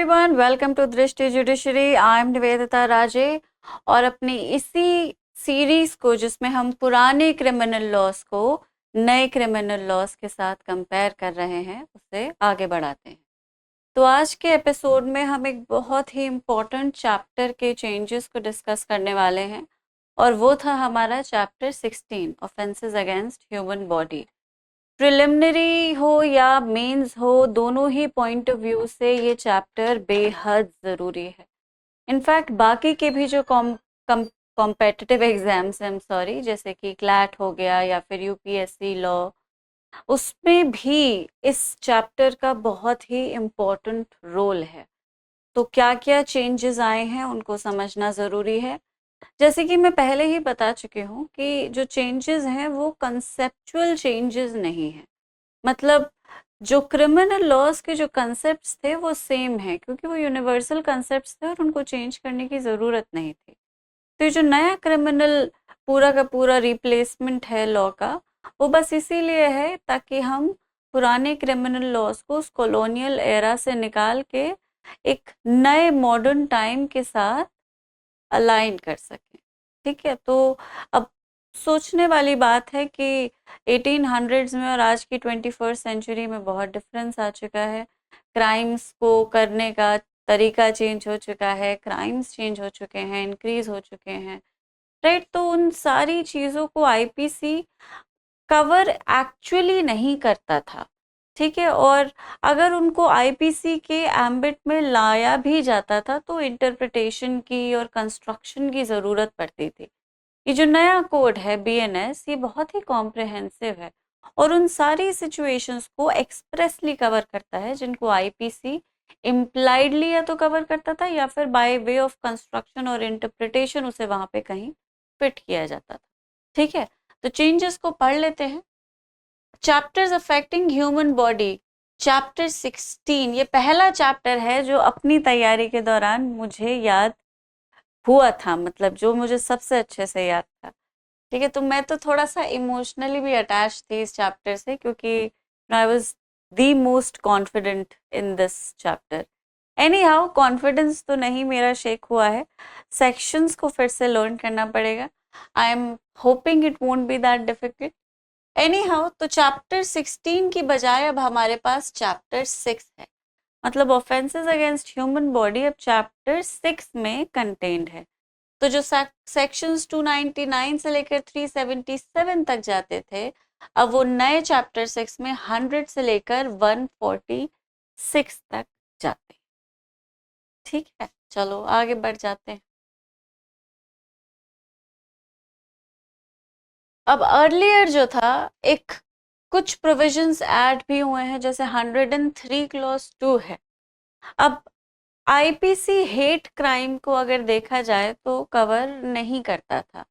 Everyone, welcome to दृष्टि judiciary. I am Nivedita राजे और अपनी इसी सीरीज को जिसमें हम पुराने क्रिमिनल लॉज को नए क्रिमिनल लॉज के साथ कंपेयर कर रहे हैं उसे आगे बढ़ाते हैं। तो आज के एपिसोड में हम एक बहुत ही इम्पोर्टेंट चैप्टर के चेंजेस को डिस्कस करने वाले हैं और वो था हमारा chapter 16 offences against human body. Preliminary हो या मेंस हो, दोनों ही पॉइंट ऑफ व्यू से ये चैप्टर बेहद ज़रूरी है। इनफैक्ट बाकी के भी जो कॉम्पिटिटिव एग्जाम्स हैं, सॉरी, जैसे कि क्लैट हो गया या फिर यूपीएससी लॉ, उसमें भी इस चैप्टर का बहुत ही इम्पोर्टेंट रोल है। तो क्या क्या चेंजेस आए हैं उनको समझना ज़रूरी है। जैसे कि मैं पहले ही बता चुकी हूँ कि जो चेंजेस हैं वो कंसेप्चुअल चेंजेस नहीं है। मतलब जो क्रिमिनल लॉज के जो कंसेप्ट्स थे वो सेम है, क्योंकि वो यूनिवर्सल कंसेप्ट्स थे और उनको चेंज करने की ज़रूरत नहीं थी। तो ये जो नया क्रिमिनल पूरा का पूरा रिप्लेसमेंट है लॉ का, वो बस इसीलिए है ताकि हम पुराने क्रिमिनल लॉज को उस कॉलोनियल एरा से निकाल के एक नए मॉडर्न टाइम के साथ अलाइन कर सकें। ठीक है, तो अब सोचने वाली बात है कि 1800s में और आज की 21st सेंचुरी में बहुत डिफरेंस आ चुका है। क्राइम्स को करने का तरीका चेंज हो चुका है, क्राइम्स चेंज हो चुके हैं, इंक्रीज हो चुके हैं, राइट। तो उन सारी चीज़ों को आईपीसी कवर एक्चुअली नहीं करता था, ठीक है। और अगर उनको आईपीसी के एम्बिट में लाया भी जाता था तो इंटरप्रिटेशन की और कंस्ट्रक्शन की ज़रूरत पड़ती थी। ये जो नया कोड है बीएनएस, ये बहुत ही कॉम्प्रिहेंसिव है और उन सारी सिचुएशंस को एक्सप्रेसली कवर करता है जिनको आईपीसी इम्प्लाइडली या तो कवर करता था या फिर बाय वे ऑफ कंस्ट्रक्शन और इंटरप्रिटेशन उसे वहां पे कहीं फिट किया जाता था। ठीक है, तो चेंजेस को पढ़ लेते हैं। Chapters affecting human body, chapter 16, ये पहला चैप्टर है जो अपनी तैयारी के दौरान मुझे याद हुआ था, मतलब जो मुझे सबसे अच्छे से याद था। ठीक है, तो मैं तो थोड़ा सा इमोशनली भी अटैच थी इस चैप्टर से, क्योंकि I was the most confident in this chapter. Any how, confidence तो नहीं मेरा शेक हुआ है, सेक्शंस को फिर से लर्न करना पड़ेगा। I am hoping it won't be that difficult. Any how, तो चैप्टर 16 की बजाय अब हमारे पास चैप्टर 6 है। मतलब ऑफेंसेस अगेंस्ट ह्यूमन बॉडी अब चैप्टर 6 में कंटेन्ड है। तो जो सेक्शंस 299 से लेकर 377 तक जाते थे, अब वो नए चैप्टर 6 में 100 से लेकर 146 तक जाते हैं। ठीक है, चलो आगे बढ़ जाते हैं। अब अर्लियर जो था, एक कुछ प्रोविजंस ऐड भी हुए हैं, जैसे 103 क्लॉज 2 है। अब आईपीसी हेट क्राइम को अगर देखा जाए तो कवर नहीं करता था।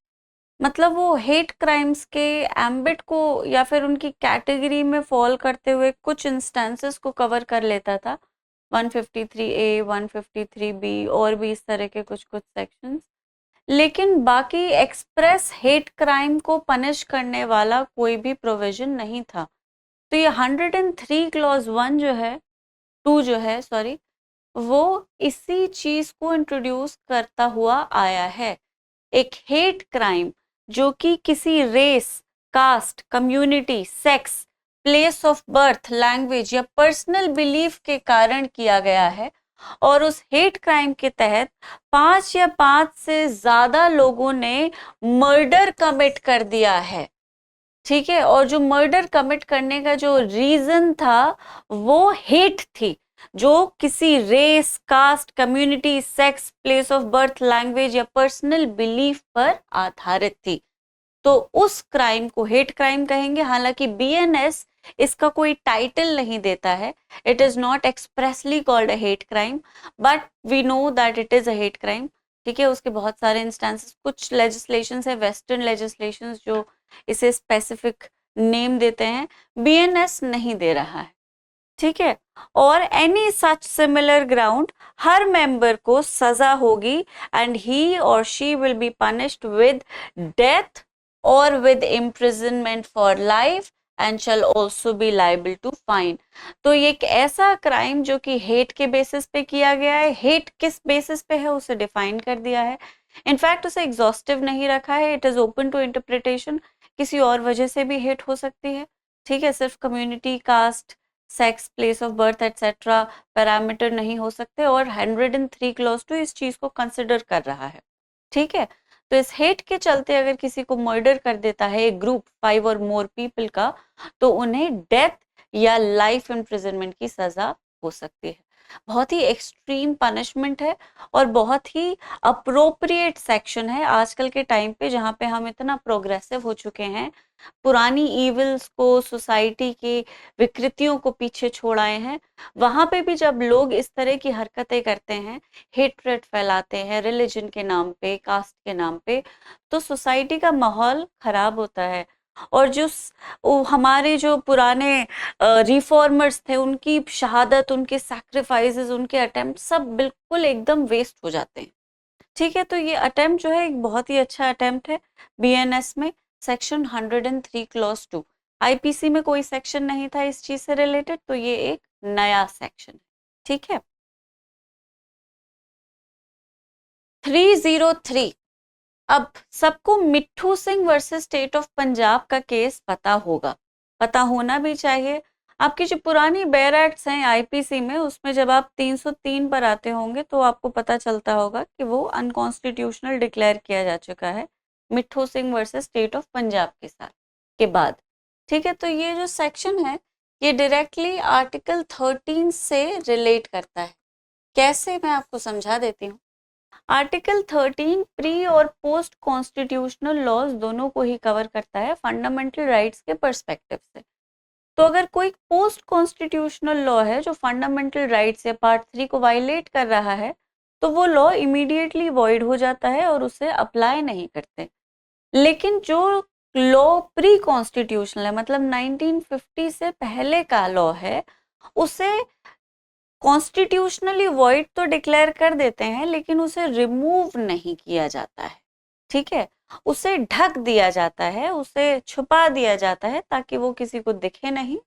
मतलब वो हेट क्राइम्स के एम्बिट को या फिर उनकी कैटेगरी में फॉल करते हुए कुछ इंस्टेंसेस को कवर कर लेता था, 153A, 153B और भी इस तरह के कुछ कुछ सेक्शंस। लेकिन बाकी एक्सप्रेस हेट क्राइम को पनिश करने वाला कोई भी प्रोविजन नहीं था। तो ये 103 क्लॉज 1 जो है, 2 जो है, सॉरी, वो इसी चीज को इंट्रोड्यूस करता हुआ आया है। एक हेट क्राइम जो कि किसी race, caste, community, sex, place of birth, language या पर्सनल बिलीफ के कारण किया गया है और उस हेट क्राइम के तहत 5 या 5 से ज्यादा लोगों ने मर्डर कमिट कर दिया है। ठीक है, और जो मर्डर कमिट करने का जो रीजन था वो हेट थी, जो किसी race, caste, community, sex, place of birth, language या पर्सनल बिलीफ पर आधारित थी। तो उस क्राइम को हेट क्राइम कहेंगे। हालांकि बीएनएस इसका कोई टाइटल नहीं देता है, it is not expressly called a hate crime, but we know that it is a hate crime. ठीक है, उसके बहुत सारे इंस्टेंसेस, कुछ लेजिस्लेशन है, वेस्टर्न लेजिस्लेशन, जो इसे स्पेसिफिक नेम देते हैं, बीएनएस नहीं दे रहा है। ठीक है, और एनी सच सिमिलर ग्राउंड, हर मेंबर को सजा होगी एंड ही और she will be punished with death और with imprisonment for life and shall also be liable to fine. तो ये एक ऐसा क्राइम जो कि हेट के बेसिस पे किया गया है, हेट किस बेसिस पे है उसे डिफाइन कर दिया है, इनफैक्ट उसे एग्जॉस्टिव नहीं रखा है, it is open to interpretation, किसी और वजह से भी हेट हो सकती है, ठीक है, सिर्फ community, caste, sex, place of birth etcetera parameter नहीं हो सकते, और 103 क्लॉज 2 इस चीज को कंसिडर कर रहा है, ठीक है। तो इस हेट के चलते अगर किसी को मर्डर कर देता है एक ग्रुप 5 और मोर पीपल का, तो उन्हें डेथ या लाइफ इम्प्रिजनमेंट की सजा हो सकती है। बहुत ही एक्सट्रीम पनिशमेंट है और बहुत ही अप्रोप्रिएट सेक्शन है आजकल के टाइम पे, जहाँ पे हम इतना प्रोग्रेसिव हो चुके हैं, पुरानी इविल्स को, सोसाइटी की विकृतियों को पीछे छोड़ आए हैं। वहां पे भी जब लोग इस तरह की हरकतें करते हैं, हेट्रेड फैलाते हैं रिलीजन के नाम पे, कास्ट के नाम पे, तो सोसाइटी का माहौल खराब होता है। और हमारे जो पुराने रिफॉर्मर्स थे, उनकी शहादत, उनके सैक्रिफाइसेस, उनके अटेम्प्ट सब बिल्कुल एकदम वेस्ट हो जाते हैं, ठीक है। तो ये अटेम्प्ट जो है एक बहुत ही अच्छा अटेम्प्ट है बीएनएस में, सेक्शन 103 क्लॉज 2। आईपीसी में कोई सेक्शन नहीं था इस चीज से रिलेटेड, तो ये एक नया सेक्शन है, ठीक है। 303। अब सबको मिट्ठू Singh versus state of Punjab का केस पता होगा, पता होना भी चाहिए। आपकी जो पुरानी बेयर एक्ट्स हैं आईपीसी में, उसमें जब आप 303 पर आते होंगे तो आपको पता चलता होगा कि वो अनकॉन्स्टिट्यूशनल डिक्लेयर किया जा चुका है मिट्ठू Singh versus state of Punjab के साथ के बाद, ठीक है। तो ये जो सेक्शन है ये डायरेक्टली आर्टिकल 13 से रिलेट करता है। कैसे, मैं आपको समझा देती हूँ। आर्टिकल 13 प्री और पोस्ट कॉन्स्टिट्यूशनल लॉज दोनों को ही कवर करता है फंडामेंटल राइट्स के पर्सपेक्टिव से। तो अगर कोई पोस्ट कॉन्स्टिट्यूशनल लॉ है जो फंडामेंटल राइट्स या पार्ट 3 को वायलेट कर रहा है, तो वो लॉ इमीडिएटली वॉइड हो जाता है और उसे अप्लाई नहीं करते। लेकिन जो लॉ प्री कॉन्स्टिट्यूशनल है, मतलब 1950 से पहले का लॉ है, उसे कॉन्स्टिट्यूशनली वॉइड तो डिक्लेयर कर देते हैं, लेकिन उसे रिमूव नहीं किया जाता है, ठीक है। उसे ढक दिया जाता है, उसे छुपा दिया जाता है ताकि वो किसी को दिखे नहीं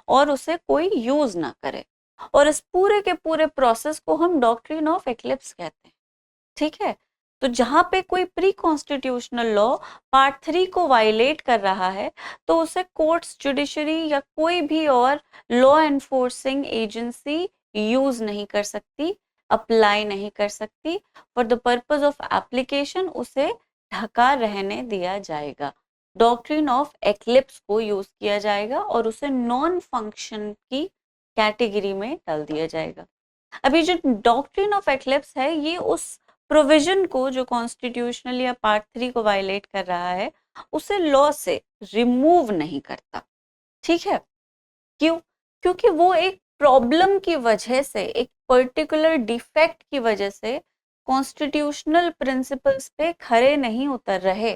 और उसे कोई यूज ना करे। और इस पूरे के पूरे प्रोसेस को हम डॉक्ट्रिन ऑफ एक्लिप्स कहते हैं, ठीक है। तो जहां पे कोई प्री कॉन्स्टिट्यूशनल लॉ पार्ट 3 को वायलेट कर रहा है, तो उसे कोर्ट्स, जुडिशरी या कोई भी और लॉ एनफोर्सिंग एजेंसी यूज नहीं कर सकती, अप्लाई नहीं कर सकती। For the purpose of application उसे ढका रहने दिया जाएगा, डॉक्ट्रिन ऑफ एक्लिप्स को यूज किया जाएगा और उसे नॉन फंक्शन की कैटेगरी में डाल दिया जाएगा। अभी जो डॉक्ट्रिन ऑफ एक्लिप्स है, ये उस प्रोविजन को जो कॉन्स्टिट्यूशनल या पार्ट 3 को वायलेट कर रहा है, उसे लॉ से रिमूव नहीं करता, ठीक है। क्यों? क्योंकि वो एक प्रॉब्लम की वजह से, एक पर्टिकुलर डिफेक्ट की वजह से कॉन्स्टिट्यूशनल प्रिंसिपल्स पे खरे नहीं उतर रहे।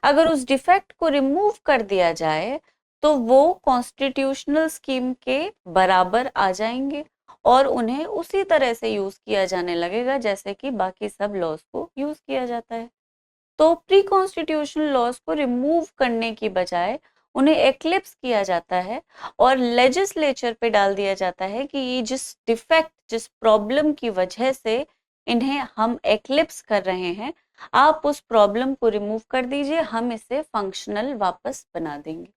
अगर उस डिफेक्ट को रिमूव कर दिया जाए तो वो कॉन्स्टिट्यूशनल स्कीम के बराबर आ जाएंगे और उन्हें उसी तरह से यूज किया जाने लगेगा जैसे कि बाकी सब लॉज को यूज किया जाता है। तो प्री कॉन्स्टिट्यूशनल लॉज को रिमूव करने की बजाय उन्हें एक्लिप्स किया जाता है और लेजिस्लेचर पे डाल दिया जाता है कि ये जिस डिफेक्ट, जिस प्रॉब्लम की वजह से इन्हें हम एक्लिप्स कर रहे हैं, आप उस प्रॉब्लम को रिमूव कर दीजिए, हम इसे फंक्शनल वापस बना देंगे।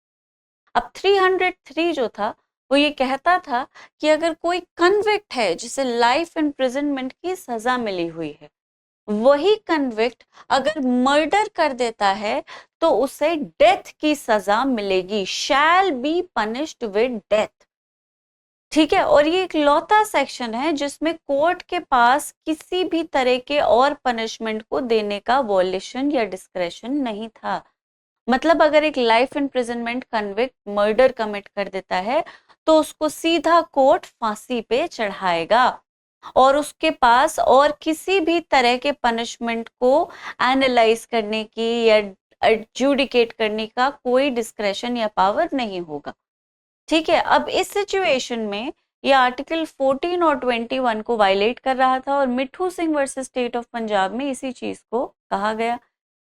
अब 303 जो था वो ये कहता था कि अगर कोई कन्विक्ट है जिसे लाइफ इम्प्रिजनमेंट की सजा मिली हुई है, वही कन्विक्ट अगर मर्डर कर देता है तो उसे डेथ की सजा मिलेगी, शैल बी पनिश्ड विद डेथ, ठीक है। और ये एक लौता सेक्शन है जिसमें कोर्ट के पास किसी भी तरह के और पनिशमेंट को देने का वॉल्यूशन या डिस्क्रेशन नहीं था। मतलब अगर एक life imprisonment convict murder commit कर देता है तो उसको सीधा कोर्ट फांसी पे चढ़ाएगा और उसके पास और किसी भी तरह के पनिशमेंट को एनालाइज करने की या एडजुडिकेट करने का कोई डिस्क्रेशन या पावर नहीं होगा, ठीक है। अब इस सिचुएशन में ये आर्टिकल 14 और 21 को वायलेट कर रहा था और मिट्ठू Singh versus state of Punjab में इसी चीज को कहा गया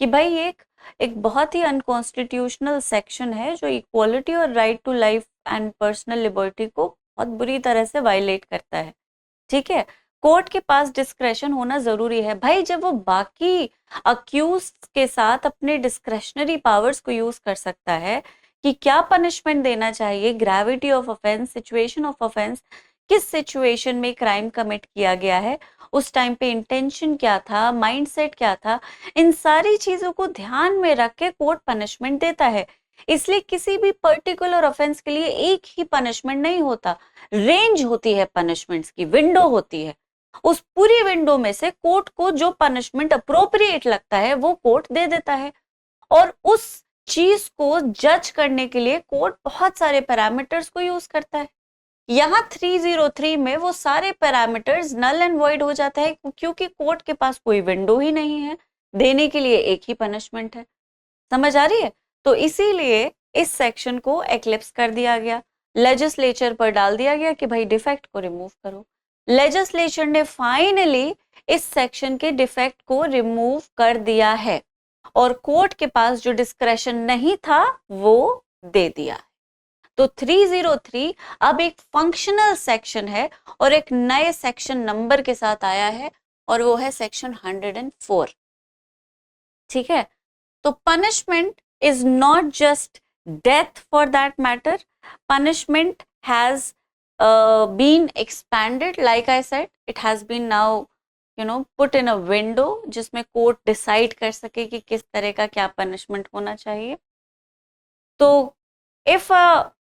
कि भाई एक एक बहुत ही अनकॉन्स्टिट्यूशनल सेक्शन है जो इक्वालिटी और right to life and personal liberty को बहुत बुरी तरह से वायलेट करता है। ठीक है, कोर्ट के पास डिस्क्रेशन होना जरूरी है भाई। जब वो बाकी अक्यूज के साथ अपने डिस्क्रेशनरी पावर्स को यूज कर सकता है कि क्या पनिशमेंट देना चाहिए, gravity of offence, situation of offence, किस सिचुएशन में क्राइम कमिट किया गया है, उस टाइम पे इंटेंशन क्या था, माइंडसेट क्या था, इन सारी चीजों को ध्यान में रख के कोर्ट पनिशमेंट देता है। इसलिए किसी भी पर्टिकुलर ऑफेंस के लिए एक ही पनिशमेंट नहीं होता, रेंज होती है पनिशमेंट्स की, विंडो होती है। उस पूरी विंडो में से कोर्ट को जो पनिशमेंट अप्रोप्रिएट लगता है वो कोर्ट दे देता है। और उस चीज को जज करने के लिए कोर्ट बहुत सारे पैरामीटर्स को यूज करता है। यहाँ 303 में वो सारे पैरामीटर्स नल एंड वॉइड हो जाता है क्योंकि कोर्ट के पास कोई विंडो ही नहीं है, देने के लिए एक ही पनिशमेंट है। समझ आ रही है? तो इसीलिए इस सेक्शन को एक्लिप्स कर दिया गया, लेजिस्लेचर पर डाल दिया गया कि भाई डिफेक्ट को रिमूव करो। लेजिस्लेचर ने फाइनली इस सेक्शन के डिफेक्ट को रिमूव कर दिया है और कोर्ट के पास जो डिस्क्रेशन नहीं था वो दे दिया है। तो 303 अब एक फंक्शनल सेक्शन है और एक नए सेक्शन नंबर के साथ आया है और वो है सेक्शन 104। ठीक है, तो punishment is not just death for that matter. Punishment has been expanded. Like I said, it has been now, put in a window जिसमें कोर्ट डिसाइड कर सके कि किस तरह का क्या पनिशमेंट होना चाहिए। तो if a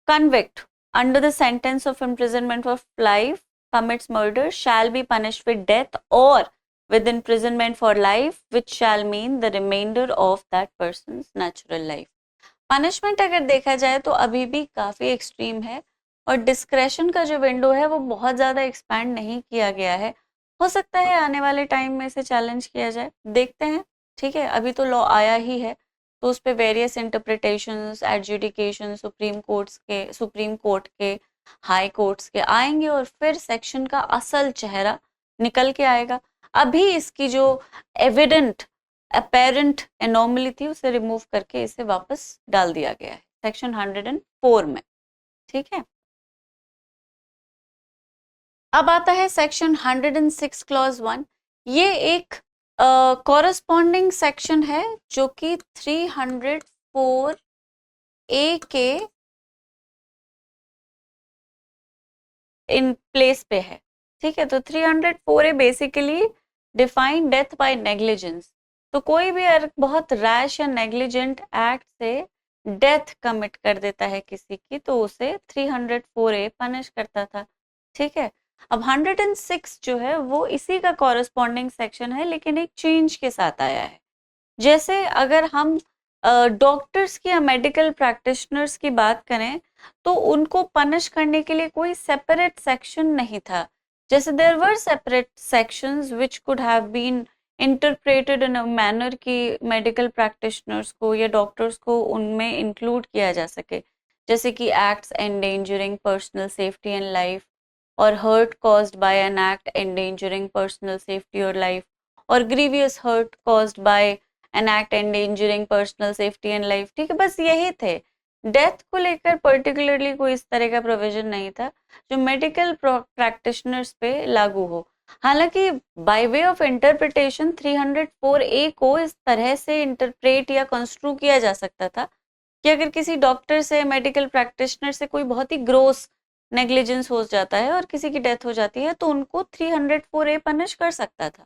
convict under the sentence of imprisonment of life commits murder shall be punished with death or with imprisonment for life, which shall mean the remainder of that person's natural life. Punishment अगर देखा जाए तो अभी भी काफी extreme है और discretion का जो विंडो है वो बहुत ज्यादा एक्सपैंड नहीं किया गया है। हो सकता है आने वाले टाइम में इसे चैलेंज किया जाए, देखते हैं। ठीक है, अभी तो लॉ आया ही है तो उस पर various interpretations, adjudication supreme court के, हाई कोर्ट्स के आएंगे और फिर सेक्शन का असल चेहरा निकल के आएगा। अभी इसकी जो एविडेंट अपेरेंट एनोमली थी उसे रिमूव करके इसे वापस डाल दिया गया है सेक्शन 104 में। ठीक है, अब आता है सेक्शन 106 क्लॉज 1। ये एक कॉरस्पॉन्डिंग सेक्शन है जो कि 304 ए के इन प्लेस पे है। ठीक है, तो 304 A basically define death by negligence. तो कोई भी बहुत रैश या नेग्लिजेंट एक्ट से डेथ कमिट कर देता है किसी की तो उसे 304 ए पनिश करता था। ठीक है, अब 106 जो है वो इसी का कॉरस्पॉन्डिंग सेक्शन है लेकिन एक चेंज के साथ आया है। जैसे अगर हम डॉक्टर्स की या मेडिकल प्रैक्टिशनर्स की बात करें तो उनको पनिश करने के लिए कोई सेपरेट सेक्शन नहीं था। जैसे there were separate sections which could have been interpreted in a manner कि मेडिकल प्रैक्टिशनर्स को या डॉक्टर्स को उनमें इंक्लूड किया जा सके, जैसे कि acts endangering personal safety and life और hurt caused by an act endangering personal safety और लाइफ और grievous hurt caused by an act endangering personal safety and life. ठीक है, बस यही थे। डेथ को लेकर पर्टिकुलरली कोई इस तरह का प्रोविजन नहीं था जो मेडिकल प्रैक्टिशनर्स पे लागू हो। हालांकि बाय वे ऑफ इंटरप्रिटेशन 304 ए को इस तरह से इंटरप्रेट या कंस्ट्रू किया जा सकता था कि अगर किसी डॉक्टर से, मेडिकल प्रैक्टिशनर से कोई बहुत ही ग्रोस नेग्लिजेंस हो जाता है और किसी की डेथ हो जाती है तो उनको 304 ए पनिश कर सकता था।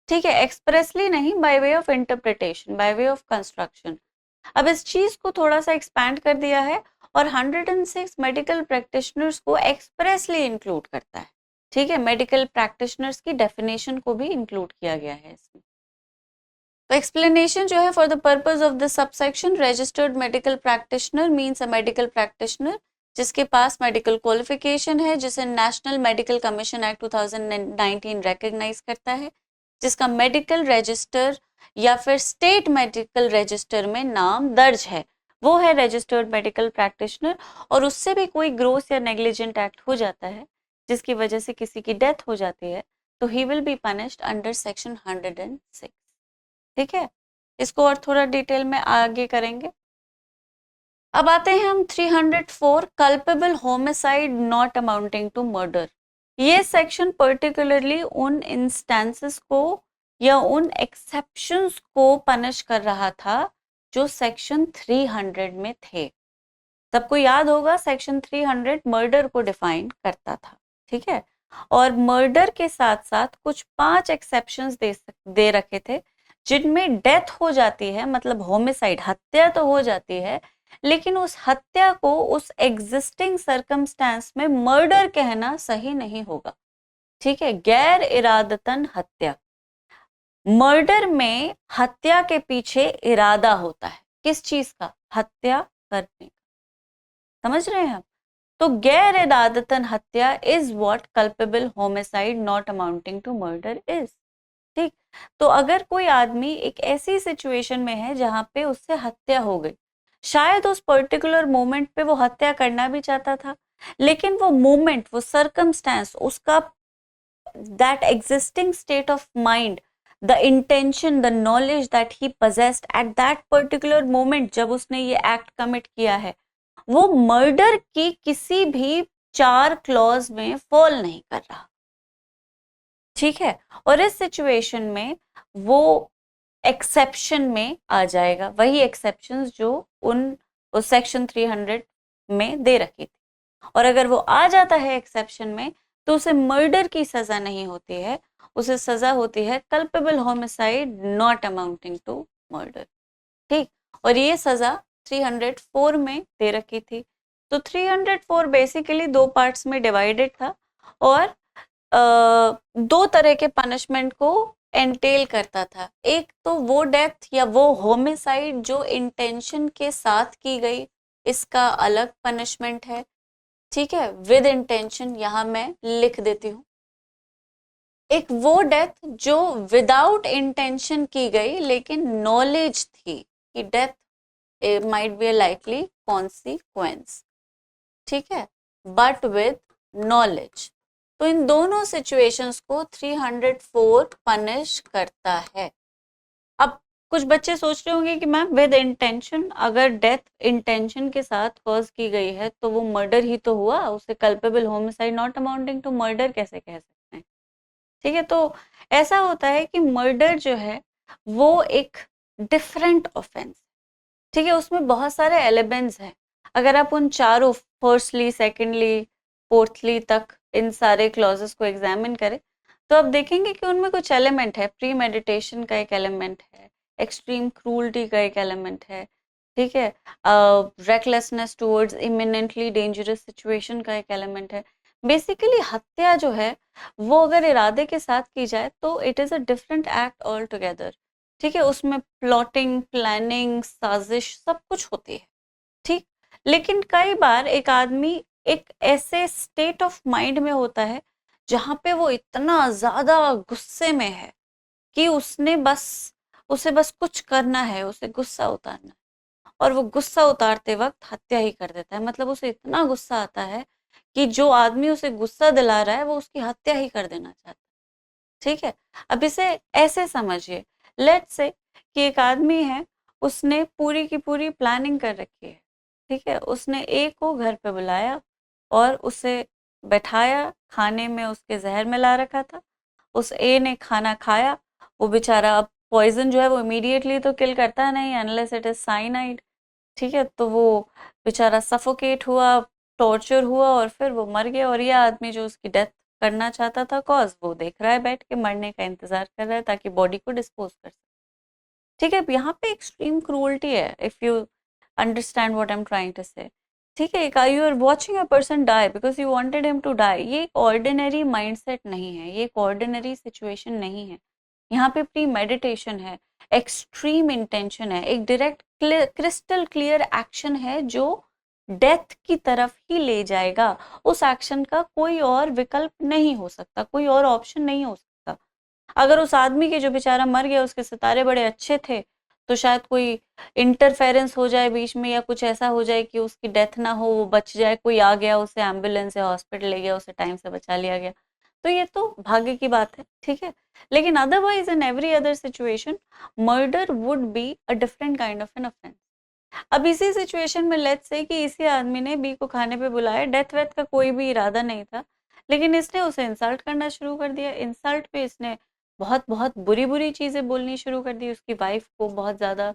ठीक है, एक्सप्रेसली नहीं, by way of interpretation, by way of construction. अब इस चीज को थोड़ा सा एक्सपैंड कर दिया है और 106 मेडिकल प्रैक्टिशनर्स को एक्सप्रेसली इंक्लूड करता है। ठीक है, मेडिकल प्रैक्टिशनर्स की डेफिनेशन को भी इंक्लूड किया गया है इसमें। तो एक्सप्लेनेशन जो है, for the purpose of the subsection registered medical practitioner means a medical practitioner जिसके पास मेडिकल क्वालिफिकेशन है, जिसे National Medical Commission Act 2019 recognise करता है, जिसका मेडिकल रजिस्टर या फिर स्टेट मेडिकल रजिस्टर में नाम दर्ज है, वो है रजिस्टर्ड मेडिकल प्रैक्टिशनर। और उससे भी कोई ग्रोस या नेग्लिजेंट एक्ट हो जाता है जिसकी वजह से किसी की डेथ हो जाती है तो he will be punished under section 106। ठीक है, इसको और थोड़ा डिटेल में आगे करेंगे। अब आते हैं हम 304 culpable homicide not amounting to murder. ये सेक्शन पर्टिकुलरली उन इंस्टेंसेस को या उन एक्सेप्शंस को पनिश कर रहा था जो सेक्शन 300 में थे। सबको याद होगा सेक्शन 300 मर्डर को डिफाइन करता था, ठीक है। और मर्डर के साथ साथ कुछ 5 एक्सेप्शंस दे रखे थे जिनमें डेथ हो जाती है, मतलब होमिसाइड, हत्या तो हो जाती है, लेकिन उस हत्या को उस एग्जिस्टिंग सर्कमस्टेंस में मर्डर कहना सही नहीं होगा, ठीक है। गैर इरादतन हत्या, मर्डर में हत्या के पीछे इरादा होता है, किस चीज का? हत्या करने का, समझ रहे हैं आप? तो गैर इरादतन हत्या is what culpable homicide not amounting to murder is, ठीक। तो अगर कोई आदमी एक ऐसी सिचुएशन में है जहां पे उससे हत्या हो गई, शायद उस पर्टिकुलर मोमेंट पे वो हत्या करना भी चाहता था, लेकिन वो मोमेंट, वो सर्कमस्टेंस, उसका that existing state of mind, the intention, the knowledge that he possessed at that particular moment, जब उसने ये एक्ट कमिट किया है, वो मर्डर की किसी भी 4 क्लॉज में फॉल नहीं कर रहा, ठीक है। और इस सिचुएशन में वो एक्सेप्शन में आ जाएगा, वही एक्सेप्शंस जो उस सेक्शन 300 में दे रखी थी। और अगर वो आ जाता है एक्सेप्शन में तो उसे मर्डर की सजा नहीं होती है, उसे सजा होती है culpable homicide not amounting to murder, ठीक। और ये सजा 304 में दे रखी थी। तो 304 बेसिकली 2 पार्ट्स में डिवाइडेड था और 2 तरह के पनिशमेंट को एंटेल करता था। एक तो वो डेथ या वो होमिसाइड जो इंटेंशन के साथ की गई, इसका अलग पनिशमेंट है, ठीक है, विद इंटेंशन, यहां मैं लिख देती हूँ। एक वो डेथ जो विदाउट इंटेंशन की गई लेकिन नॉलेज थी कि death might be a likely consequence, ठीक है, बट विद नॉलेज। तो इन दोनों सिचुएशंस को 304 पनिश करता है। अब कुछ बच्चे सोच रहे होंगे कि मैम विद इंटेंशन, अगर डेथ इंटेंशन के साथ कॉज की गई है तो वो मर्डर ही तो हुआ, उसे culpable homicide not amounting to murder कैसे कह सकते हैं, ठीक है। तो ऐसा होता है कि मर्डर जो है वो एक डिफरेंट ऑफेंस, ठीक है, उसमें बहुत सारे एलिमेंट्स हैं। अगर आप उन चारों, फर्स्टली, सेकेंडली, फोर्थली तक इन सारे क्लॉजेस को एग्जामिन करें तो आप देखेंगे कि उनमें कुछ एलिमेंट है। प्री मेडिटेशन का एक एलिमेंट है, एक्सट्रीम क्रूल्टी का एक एलिमेंट है, ठीक है, recklessness towards eminently dangerous situation का एक एलिमेंट है। बेसिकली हत्या जो है वो अगर इरादे के साथ की जाए तो it is a different act all together, ठीक है। उसमें प्लॉटिंग, प्लानिंग, साजिश सब कुछ होती है, ठीक। लेकिन कई बार एक आदमी एक ऐसे स्टेट ऑफ माइंड में होता है जहां पे वो इतना ज्यादा गुस्से में है कि उसे बस कुछ करना है, उसे गुस्सा उतारना है, और वो गुस्सा उतारते वक्त हत्या ही कर देता है। मतलब उसे इतना गुस्सा आता है कि जो आदमी उसे गुस्सा दिला रहा है वो उसकी हत्या ही कर देना चाहता है, ठीक है। अब इसे ऐसे समझिए, लेट्स से कि एक आदमी है, उसने पूरी की पूरी प्लानिंग कर रखी है, ठीक है। उसने ए को घर पे बुलाया और उसे बैठाया, खाने में उसके जहर मिला रखा था। उस ए ने खाना खाया, वो बेचारा, अब पॉइजन जो है वो इमीडिएटली तो किल करता नहीं अनलेस इट इज साइनाइड, ठीक है। तो वो बेचारा सफोकेट हुआ, टॉर्चर हुआ और फिर वो मर गया। और ये आदमी जो उसकी डेथ करना चाहता था कॉज, वो देख रहा है बैठ के, मरने का इंतजार कर रहा है ताकि बॉडी को डिस्पोज कर सके, ठीक है। यहाँ पे एक्सट्रीम क्रूअल्टी है, if you understand what I am trying to say, ठीक है। You are watching a person die because you wanted him to die. ये एक ऑर्डिनरी माइंडसेट नहीं है, ये एक ऑर्डिनरी सिचुएशन नहीं है। यहाँ पे प्री मेडिटेशन है, एक्सट्रीम इंटेंशन है, एक डायरेक्ट क्रिस्टल क्लियर एक्शन है जो डेथ की तरफ ही ले जाएगा। उस एक्शन का कोई और विकल्प नहीं हो सकता, कोई और ऑप्शन नहीं हो सकता। अगर उस आदमी के जो बेचारा मर गया उसके सितारे बड़े अच्छे थे तो शायद कोई इंटरफेरेंस हो जाए बीच में या कुछ ऐसा हो जाए कि उसकी डेथ ना हो, वो बच जाए, कोई आ गया, उसे एम्बुलेंस या हॉस्पिटल ले गया, उसे टाइम से बचा लिया गया, तो ये तो भाग्य की बात है, ठीक है। लेकिन otherwise in every other situation murder would be a different kind of an offence. अब इसी सिचुएशन में लेट्स से कि इसी आदमी ने बी को खाने पे बुलाया, डेथ वेथ का कोई भी इरादा नहीं था, लेकिन इसने उसे इंसल्ट करना शुरू कर दिया। इंसल्ट पे इसने बहुत बहुत बुरी बुरी चीजें बोलनी शुरू कर दी, उसकी वाइफ को बहुत ज्यादा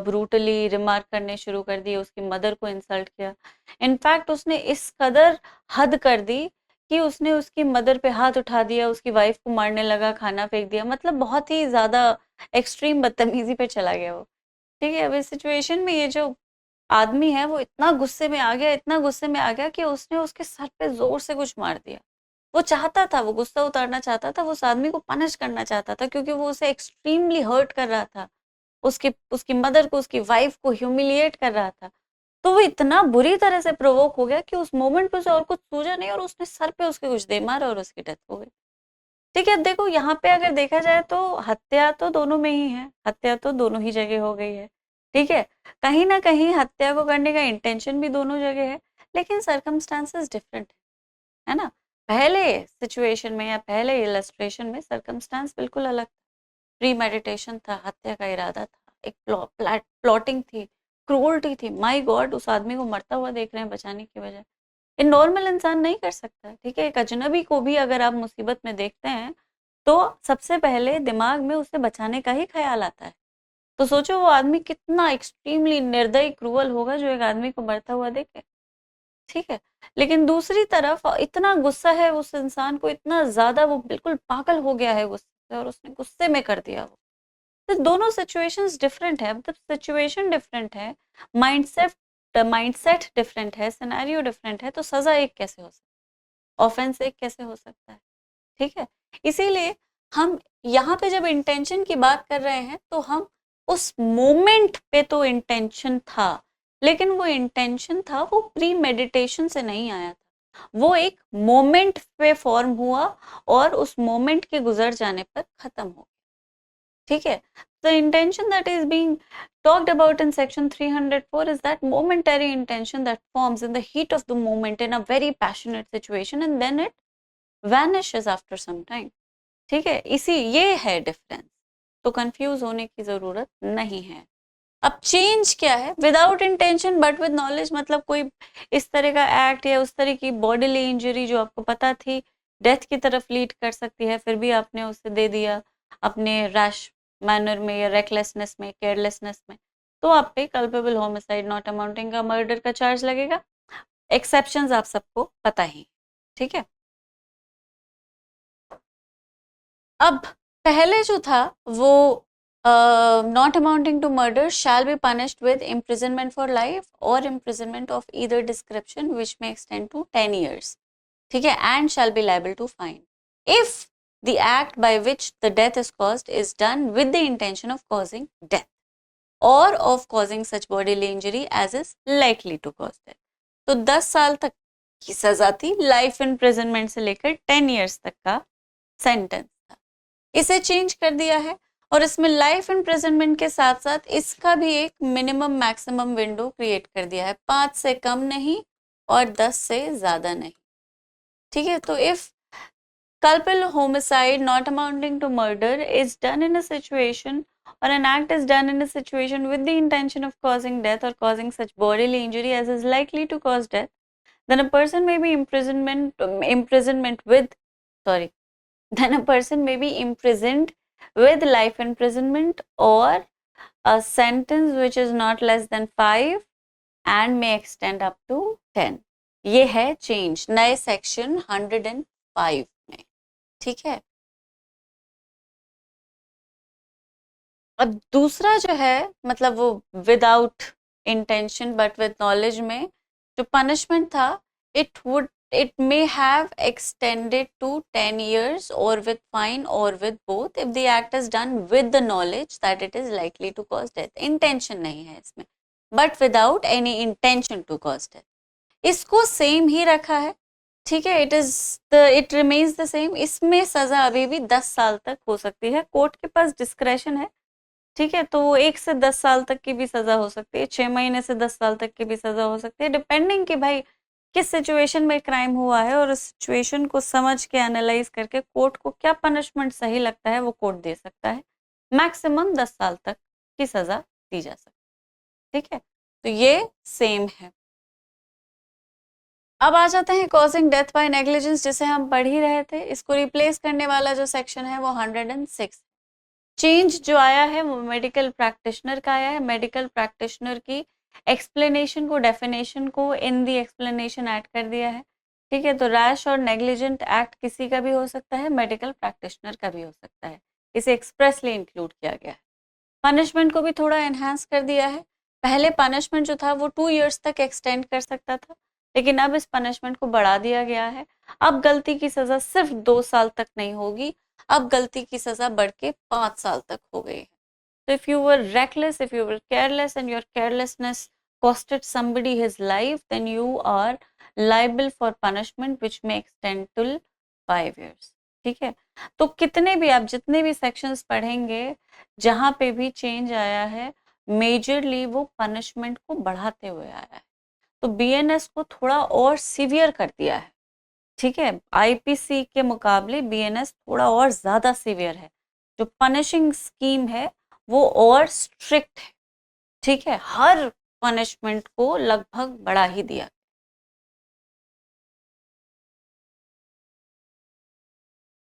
ब्रूटली रिमार्क करने शुरू कर दिए, उसकी मदर को इंसल्ट किया। इनफैक्ट उसने इस कदर हद कर दी कि उसने उसकी मदर पे हाथ उठा दिया, उसकी वाइफ को मारने लगा, खाना फेंक दिया, मतलब बहुत ही ज्यादा एक्सट्रीम बदतमीजी पे चला गया वो, ठीक है। अब इस सिचुएशन में ये जो आदमी है वो इतना गुस्से में आ गया, इतना गुस्से में आ गया कि उसने उसके सर पे जोर से कुछ मार दिया। वो चाहता था, वो गुस्सा उतारना चाहता था, वो उस आदमी को पनिश करना चाहता था, क्योंकि वो उसे एक्सट्रीमली हर्ट कर रहा था, उसकी उसकी मदर को, उसकी वाइफ को ह्यूमिलिएट कर रहा था। तो वो इतना बुरी तरह से प्रोवोक हो गया कि उस मोमेंट पे उसे और कुछ सूझा नहीं और उसने सर पे उसके कुछ दे मारा और उसकी डेथ हो गई। ठीक है, देखो यहाँ पे अगर देखा जाए तो हत्या तो दोनों में ही है, हत्या तो दोनों ही जगह हो गई है, ठीक है। कहीं ना कहीं हत्या को करने का इंटेंशन भी दोनों जगह है, लेकिन सर्कमस्टांसेस डिफरेंट है ना। पहले सिचुएशन में या पहले इलस्ट्रेशन में सर्कमस्टांस बिल्कुल अलग था, प्री मेडिटेशन था, हत्या का इरादा था, एक प्लॉटिंग थी, क्रूरटी थी। माय गॉड, उस आदमी को मरता हुआ देख रहे हैं बचाने की बजाय। ये नॉर्मल इंसान नहीं कर सकता, ठीक है। एक अजनबी को भी अगर आप मुसीबत में देखते हैं तो सबसे पहले दिमाग में उसे बचाने का ही ख्याल आता है। तो सोचो वो आदमी कितना एक्सट्रीमली निर्दयी क्रूअल होगा जो एक आदमी को मरता हुआ देखे, ठीक है। लेकिन दूसरी तरफ इतना गुस्सा है उस इंसान को, इतना ज्यादा वो बिल्कुल पागल हो गया है गुस्से से और उसने गुस्से में कर दिया वो। तो दोनों सिचुएशंस डिफरेंट है, मतलब सिचुएशन डिफरेंट है, माइंडसेट माइंडसेट डिफरेंट है, सिनेरियो डिफरेंट है, तो सजा एक कैसे हो सकती है, ऑफेंस एक कैसे हो सकता है, ठीक है। इसीलिए हम यहाँ पे जब इंटेंशन की बात कर रहे हैं तो हम उस मोमेंट पे तो इंटेंशन था, लेकिन वो इंटेंशन था वो प्री मेडिटेशन से नहीं आया था, वो एक मोमेंट पे फॉर्म हुआ और उस मोमेंट के गुजर जाने पर खत्म हो, ठीक है। The intention that is being talked about in section 304 is that momentary intention that forms in the heat of the moment in a very passionate situation and then it vanishes after some time, ठीक है। इसी ये है difference, तो confuse होने की जरूरत नहीं है। अब चेंज क्या है, without intention but with knowledge, मतलब कोई इस तरह का एक्ट या उस तरह की बॉडीली इंजरी जो आपको पता थी डेथ की तरफ लीड कर सकती है, फिर भी आपने उसे दे दिया अपने रैश मैनर में या रेकलेसनेस में, केयरलेसनेस में, तो आप पे कल्पेबल होमिसाइड नॉट अमाउंटिंग का मर्डर का चार्ज लगेगा। एक्सेप्शंस आप सबको पता ही, ठीक है। अब पहले जो था वो not amounting to murder shall be punished with imprisonment for life और imprisonment of either description which may extend to 10 years, ठीक है, and shall be liable to fine if the act by which the death is caused is done with the intention of causing death or of causing such bodily injury as is likely to cause death। तो 10 साल तक की सजा थी, life imprisonment से लेकर 10 years तक का सेंटेंस था, इसे चेंज कर दिया है और इसमें लाइफ इम्प्रिजनमेंट के साथ साथ इसका भी एक मिनिमम मैक्सिमम विंडो क्रिएट कर दिया है, 5 से कम नहीं और 10 से ज्यादा नहीं, ठीक है। तो if culpable homicide not amounting to murder is done in a situation or an act is done in a situation with the intention of causing death or causing such bodily injury as is likely to cause death, then a person may be imprisonment with sorry then a person may be imprisoned with life imprisonment or a sentence which is not less than 5 and may extend up to 10। ये है change नए section 105 में, ठीक है। अब दूसरा जो है मतलब वो without intention but with knowledge में जो पनिशमेंट था, it may have extended to 10 years or with fine or with both if the act is done with the knowledge that it is likely to cause death। Intention नहीं है इसमें, but without any intention to cause death, इसको same ही रखा है, ठीक है। It remains the same. इसमें सजा अभी भी 10 साल तक हो सकती है, कोर्ट के पास डिस्क्रेशन है, ठीक है। तो वो 1 से 10 साल तक की भी सजा हो सकती है, 6 महीने से 10 साल तक की भी सजा हो सकती है, डिपेंडिंग कि भाई किस सिचुएशन में क्राइम हुआ है और उस सिचुएशन को समझ के एनालाइज करके कोर्ट को क्या पनिशमेंट सही लगता है वो कोर्ट दे सकता है। मैक्सिमम 10 साल तक की सजा दी जा सकती है। ठीक है, तो ये सेम है। अब आ जाते हैं कॉजिंग डेथ बाय नेग्लिजेंस, जिसे हम पढ़ ही रहे थे। इसको रिप्लेस करने वाला जो सेक्शन है वो 106। चेंज जो आया है वो मेडिकल प्रैक्टिशनर का आया है। मेडिकल प्रैक्टिशनर की एक्सप्लेनेशन को, डेफिनेशन को इन दी एक्सप्लेनेशन ऐड कर दिया है। ठीक है, तो रैश और नेग्लिजेंट एक्ट किसी का भी हो सकता है, मेडिकल प्रैक्टिशनर का भी हो सकता है। इसे एक्सप्रेसली इंक्लूड किया गया है। पनिशमेंट को भी थोड़ा एनहांस कर दिया है। पहले पनिशमेंट जो था वो 2 इयर्स तक एक्सटेंड कर सकता था, लेकिन अब इस पनिशमेंट को बढ़ा दिया गया है। अब गलती की सजा सिर्फ 2 साल तक नहीं होगी, अब गलती की सजा बढ़ के 5 साल तक हो गई है। So if you were reckless, if you were careless and your carelessness costed somebody his life, then you are liable for punishment which may extend till 5 years. ठीक है, तो कितने भी आप जितने भी सेक्शंस पढ़ेंगे जहां पे भी चेंज आया है, मेजरली वो पनिशमेंट को बढ़ाते हुए आया है। तो बीएनएस को थोड़ा और सीवियर कर दिया है। ठीक है, आईपीसी के मुकाबले बीएनएस थोड़ा और ज्यादा सीवियर है। जो पनिशिंग स्कीम है वो और स्ट्रिक्ट है। ठीक है, हर पनिशमेंट को लगभग बढ़ा ही दिया।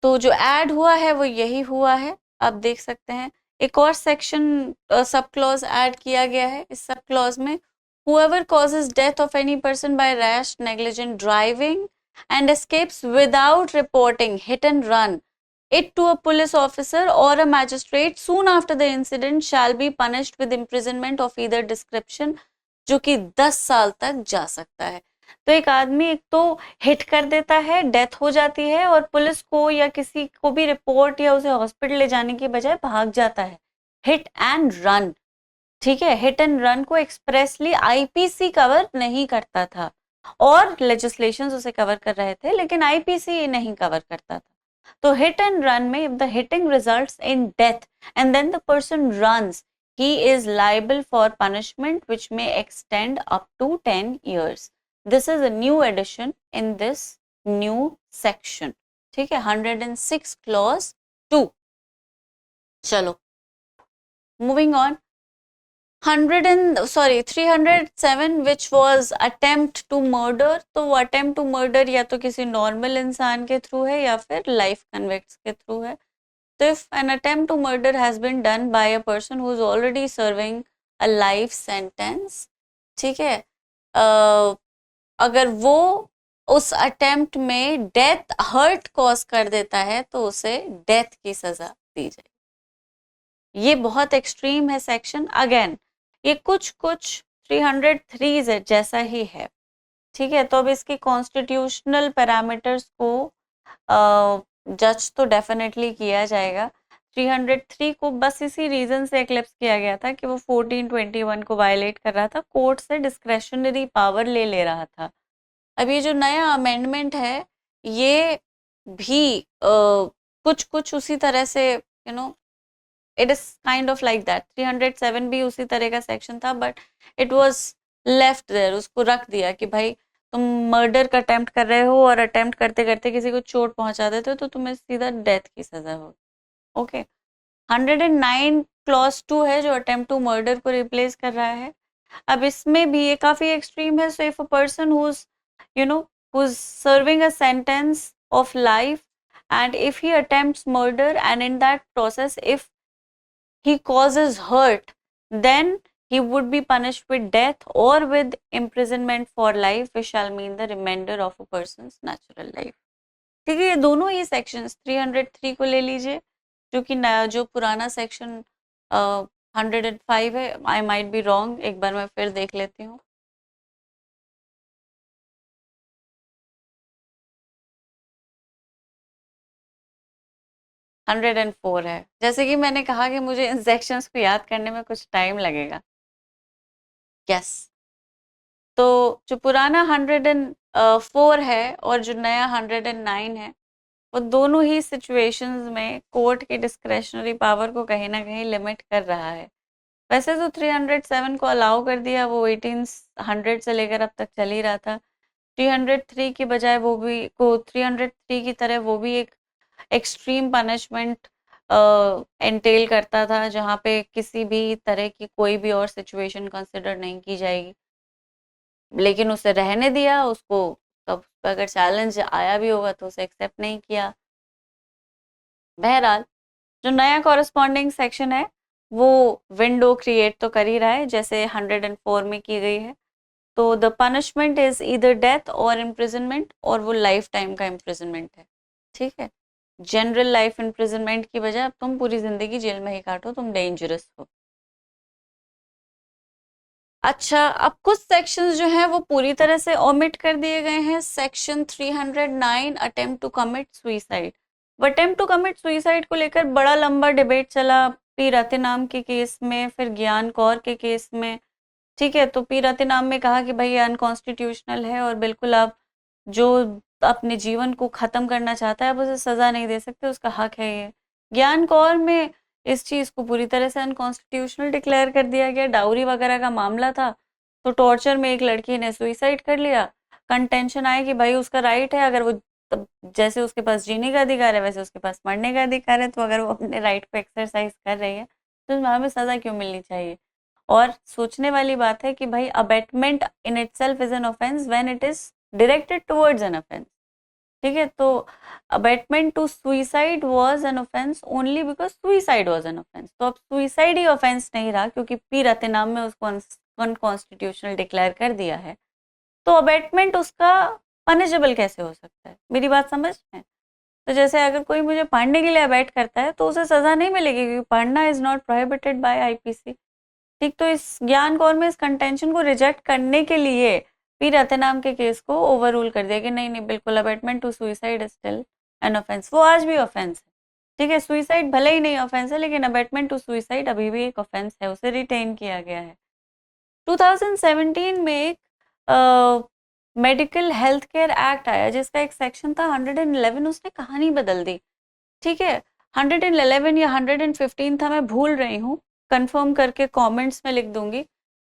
तो जो ऐड हुआ है वो यही हुआ है, आप देख सकते हैं। एक और सेक्शन सब क्लॉज ऐड किया गया है। इस सब क्लॉज में whoever causes death of any person by rash negligent driving and escapes without reporting hit and run it to a police officer or a magistrate soon after the incident shall be punished with imprisonment of either description, जो कि 10 साल तक जा सकता है। तो एक आदमी एक तो हिट कर देता है, डेथ हो जाती है और पुलिस को या किसी को भी रिपोर्ट या उसे हॉस्पिटल ले जाने के बजाय भाग जाता है। Hit and run. ठीक है, हिट एंड रन को एक्सप्रेसली आईपीसी कवर नहीं करता था, और लेजिस्लेशंस उसे कवर कर रहे थे, लेकिन आईपीसी नहीं कवर करता था। तो हिट एंड रन में if the hitting results in death and then the person runs, he is liable for punishment which may extend up to 10 years. This is a new addition in this new section. ठीक है, 106 clause 2। चलो moving on, 307 which was attempt to murder। तो वो attempt to murder या तो किसी normal इंसान के थ्रू है या फिर लाइफ कन्विक्ट्स के थ्रू है। So if an attempt to murder has been done by a person who is already serving a life sentence, ठीक है, अगर वो उस अटेम्प्ट में डेथ हर्ट कॉज कर देता है तो उसे डेथ की सजा दी जाए। ये बहुत एक्सट्रीम है सेक्शन। अगेन ये कुछ 303 जैसा ही है। ठीक है, तो अब इसके कॉन्स्टिट्यूशनल पैरामीटर्स को जज तो डेफिनेटली किया जाएगा। 303 को बस इसी रीजन से एक्लिप्स किया गया था कि वो 1421 को वायलेट कर रहा था, कोर्ट से डिस्क्रेशनरी पावर ले रहा था। अब ये जो नया अमेंडमेंट है ये भी कुछ उसी तरह से it is kind of like that. 307 भी उसी तरह का सेक्शन था, but it was left there, उसको रख दिया कि भाई तुम मर्डर का अटेम्प्ट कर रहे हो और अटेम्प्ट करते करते किसी को चोट पहुंचा देते हो तो तुम्हें सीधा डेथ की सजा होगी। ओके, 109 क्लॉज 2 है जो अटेम्प्ट टू मर्डर को रिप्लेस कर रहा है। अब इसमें भी ये काफी एक्सट्रीम है। So if a person who is serving a sentence of life and if he attempts murder and in that process if he causes hurt, then he would be punished with death or with imprisonment for life, which shall mean the remainder of a person's natural life। ठीक है, ये दोनों ही sections 303 को ले लीजिए, जो कि नया जो पुराना सेक्शन 105 है। आई माइट बी रॉन्ग, एक बार मैं फिर देख लेती हूँ। हंड्रेड एंड फोर है। जैसे कि मैंने कहा कि मुझे इन सेक्शंस को याद करने में कुछ टाइम लगेगा। यस, तो जो पुराना 104 है और जो नया 109 है, वो दोनों ही सिचुएशंस में कोर्ट की डिस्क्रेशनरी पावर को कहीं ना कहीं लिमिट कर रहा है। वैसे तो 307 को अलाउ कर दिया, वो 1800 से लेकर अब तक चल ही रहा था, 303 की बजाय वो भी को 303 की तरह वो भी एक एक्सट्रीम पनिशमेंट एंटेल करता था, जहाँ पे किसी भी तरह की कोई भी और सिचुएशन कंसिडर नहीं की जाएगी। लेकिन उसे रहने दिया, उसको कब अगर चैलेंज आया भी होगा तो उसे एक्सेप्ट नहीं किया। बहरहाल जो नया कॉरेस्पॉन्डिंग सेक्शन है वो विंडो क्रिएट तो कर ही रहा है, जैसे 104 में की गई है। तो the punishment is either death और इम्प्रिजनमेंट, और वो लाइफ टाइम का इम्प्रिजनमेंट है। ठीक है, जनरल लाइफ इम्प्रिजनमेंट की बजाय अब तुम पूरी जिंदगी जेल में ही काटो, तुम डेंजरस हो। अच्छा, अब कुछ सेक्शंस जो हैं वो पूरी तरह से ओमिट कर दिए गए हैं। Section 309 attempt to commit suicide. Attempt to commit suicide को लेकर बड़ा लंबा डिबेट चला, पी रतिनाम के केस में, फिर ज्ञान कौर के केस में। ठीक है, तो पी रतिनाम में कहा कि भाई ये अनकॉन्स्टिट्यूशनल है और बिल्कुल आप जो अपने जीवन को खत्म करना चाहता है आप उसे सजा नहीं दे सकते, उसका हक है ये। ज्ञान कौर में इस चीज को पूरी तरह से अनकॉन्स्टिट्यूशनल डिक्लेयर कर दिया गया। डाउरी वगैरह का मामला था, तो टॉर्चर में एक लड़की ने सुइसाइड कर लिया। कंटेंशन आया कि भाई उसका राइट है, अगर वो जैसे उसके पास जीने का अधिकार है वैसे उसके पास मरने का अधिकार है, तो अगर वो अपने राइट को एक्सरसाइज कर रही है तो उसमें हमें सजा क्यों मिलनी चाहिए। और सोचने वाली बात है कि भाई abetment in itself is an offence when it is directed towards an offence. ठीक है, तो abetment to suicide was an offence only because suicide was an offence. तो अब सुइसाइड ही ऑफेंस नहीं रहा क्योंकि पी रतिनाम में उसको अनकॉन्स्टिट्यूशनल डिक्लेयर कर दिया है, तो अबेटमेंट उसका पनिशेबल कैसे हो सकता है। मेरी बात समझ में? तो जैसे अगर कोई मुझे पढ़ने के लिए अबेट करता है तो उसे सजा नहीं मिलेगी क्योंकि पढ़ना is not prohibited by IPC. ठीक, तो इस ज्ञान कौर में इस कंटेंशन को रिजेक्ट करने के लिए पी रतनाम के केस को ओवर रूल कर दिया कि नहीं नहीं बिल्कुल abetment to suicide is still an offence. वो आज भी ऑफेंस है। ठीक है, सुइसाइड भले ही नहीं ऑफेंस है लेकिन अबेटमेंट टू सुइसाइड अभी भी एक ऑफेंस है, उसे रिटेन किया गया है। 2017 में एक मेडिकल हेल्थ केयर एक्ट आया जिसका एक सेक्शन था 111, उसने कहानी बदल दी। ठीक है, 111 या 115 था, मैं भूल रही हूँ, कंफर्म करके कमेंट्स में लिख दूंगी।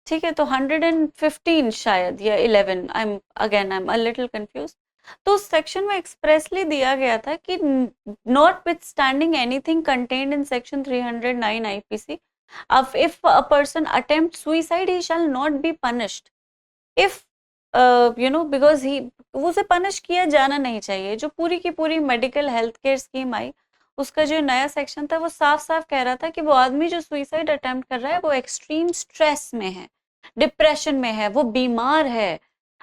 ठीक है, तो 115 शायद या 11, I am a little confuse. तो उस सेक्शन में एक्सप्रेसली दिया गया था कि not with standing anything contained in section 309 IPC, if a person attempts suicide he shall not be punished if because he, उसे पनिश किया जाना नहीं चाहिए। जो पूरी की पूरी मेडिकल हेल्थ केयर स्कीम आई उसका जो नया सेक्शन था वो साफ साफ कह रहा था कि वो आदमी जो सुइसाइड अटेम्प्ट कर रहा है वो एक्सट्रीम स्ट्रेस में है, डिप्रेशन में है, वो बीमार है,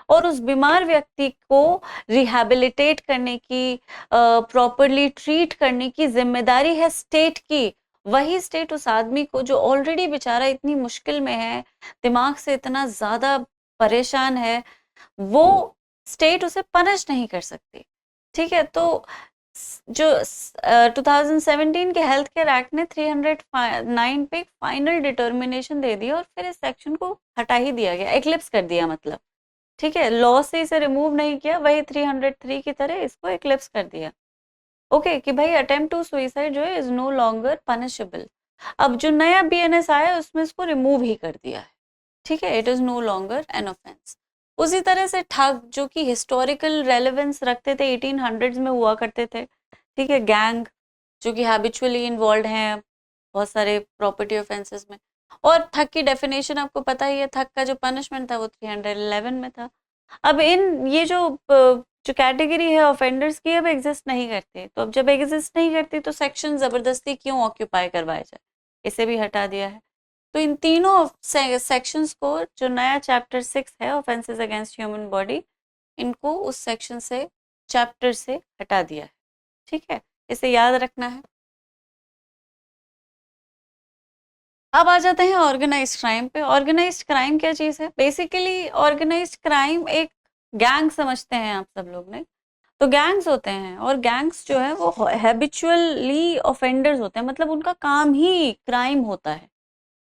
और उस बीमार व्यक्ति को रिहैबिलिटेट करने की, प्रॉपरली ट्रीट करने की जिम्मेदारी है स्टेट की। वही स्टेट उस आदमी को जो ऑलरेडी बेचारा इतनी मुश्किल में है, दिमाग से इतना ज्यादा परेशान है, वो स्टेट उसे पनिश नहीं कर सकती। ठीक है, तो जो 2017 के हेल्थ केयर एक्ट ने 309 पे फाइनल डिटर्मिनेशन दे दी और फिर इस सेक्शन को हटा ही दिया गया, एक्लिप्स कर दिया मतलब। ठीक है, लॉ से इसे रिमूव नहीं किया, वही 303 की तरह इसको एक्लिप्स कर दिया। ओके, कि भाई अटेम्प्ट टू सुइसाइड जो है इज नो लॉन्गर पनिशेबल। अब जो नया बीएनएस आया है उसमें इसको रिमूव ही कर दिया है। ठीक है, it is no longer an offence. उसी तरह से ठग जो कि हिस्टोरिकल रेलेवेंस रखते थे, 1800s में हुआ करते थे। ठीक है, गैंग जो कि हैबिचुअली इन्वॉल्व हैं बहुत सारे प्रॉपर्टी ऑफेंसेस में। और ठग की डेफिनेशन आपको पता ही है, ठग का जो पनिशमेंट था वो 311 में था। अब इन ये जो कैटेगरी है ऑफेंडर्स की अब एग्जिस्ट नहीं करती, तो अब जब एग्जिस्ट नहीं करती तो सेक्शन जबरदस्ती क्यों ऑक्यूपाई करवाया जाए, इसे भी हटा दिया है। तो इन तीनों सेक्शंस को, जो नया चैप्टर 6 है ऑफेंसेस अगेंस्ट ह्यूमन बॉडी, इनको उस सेक्शन से, चैप्टर से हटा दिया है। ठीक है, इसे याद रखना है। अब आ जाते हैं ऑर्गेनाइज्ड क्राइम पे। ऑर्गेनाइज्ड क्राइम क्या चीज है? बेसिकली ऑर्गेनाइज्ड क्राइम एक गैंग समझते हैं आप सब लोग ने, तो गैंग्स होते हैं, और गैंग्स जो है वो हैबिचुअली ऑफेंडर्स होते हैं, मतलब उनका काम ही क्राइम होता है।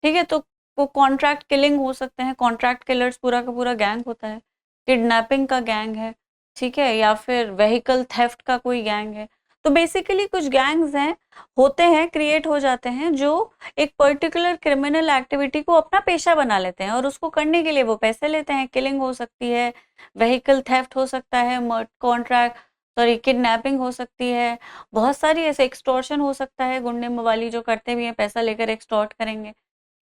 ठीक है, तो वो कॉन्ट्रैक्ट किलिंग हो सकते हैं, कॉन्ट्रैक्ट किलर्स पूरा का पूरा गैंग होता है, किडनैपिंग का गैंग है, ठीक है, या फिर व्हीकल थेफ्ट का कोई गैंग है। तो बेसिकली कुछ गैंग्स हैं, होते हैं, क्रिएट हो जाते हैं, जो एक पर्टिकुलर क्रिमिनल एक्टिविटी को अपना पेशा बना लेते हैं और उसको करने के लिए वो पैसे लेते हैं। किलिंग हो सकती है, व्हीकल थेफ्ट हो सकता है, कॉन्ट्रैक्ट सॉरी किडनैपिंग हो सकती है, बहुत सारी ऐसे एक्सटॉर्शन हो सकता है, गुंडे मवाली जो करते भी हैं पैसा लेकर एक्सटॉर्ट करेंगे,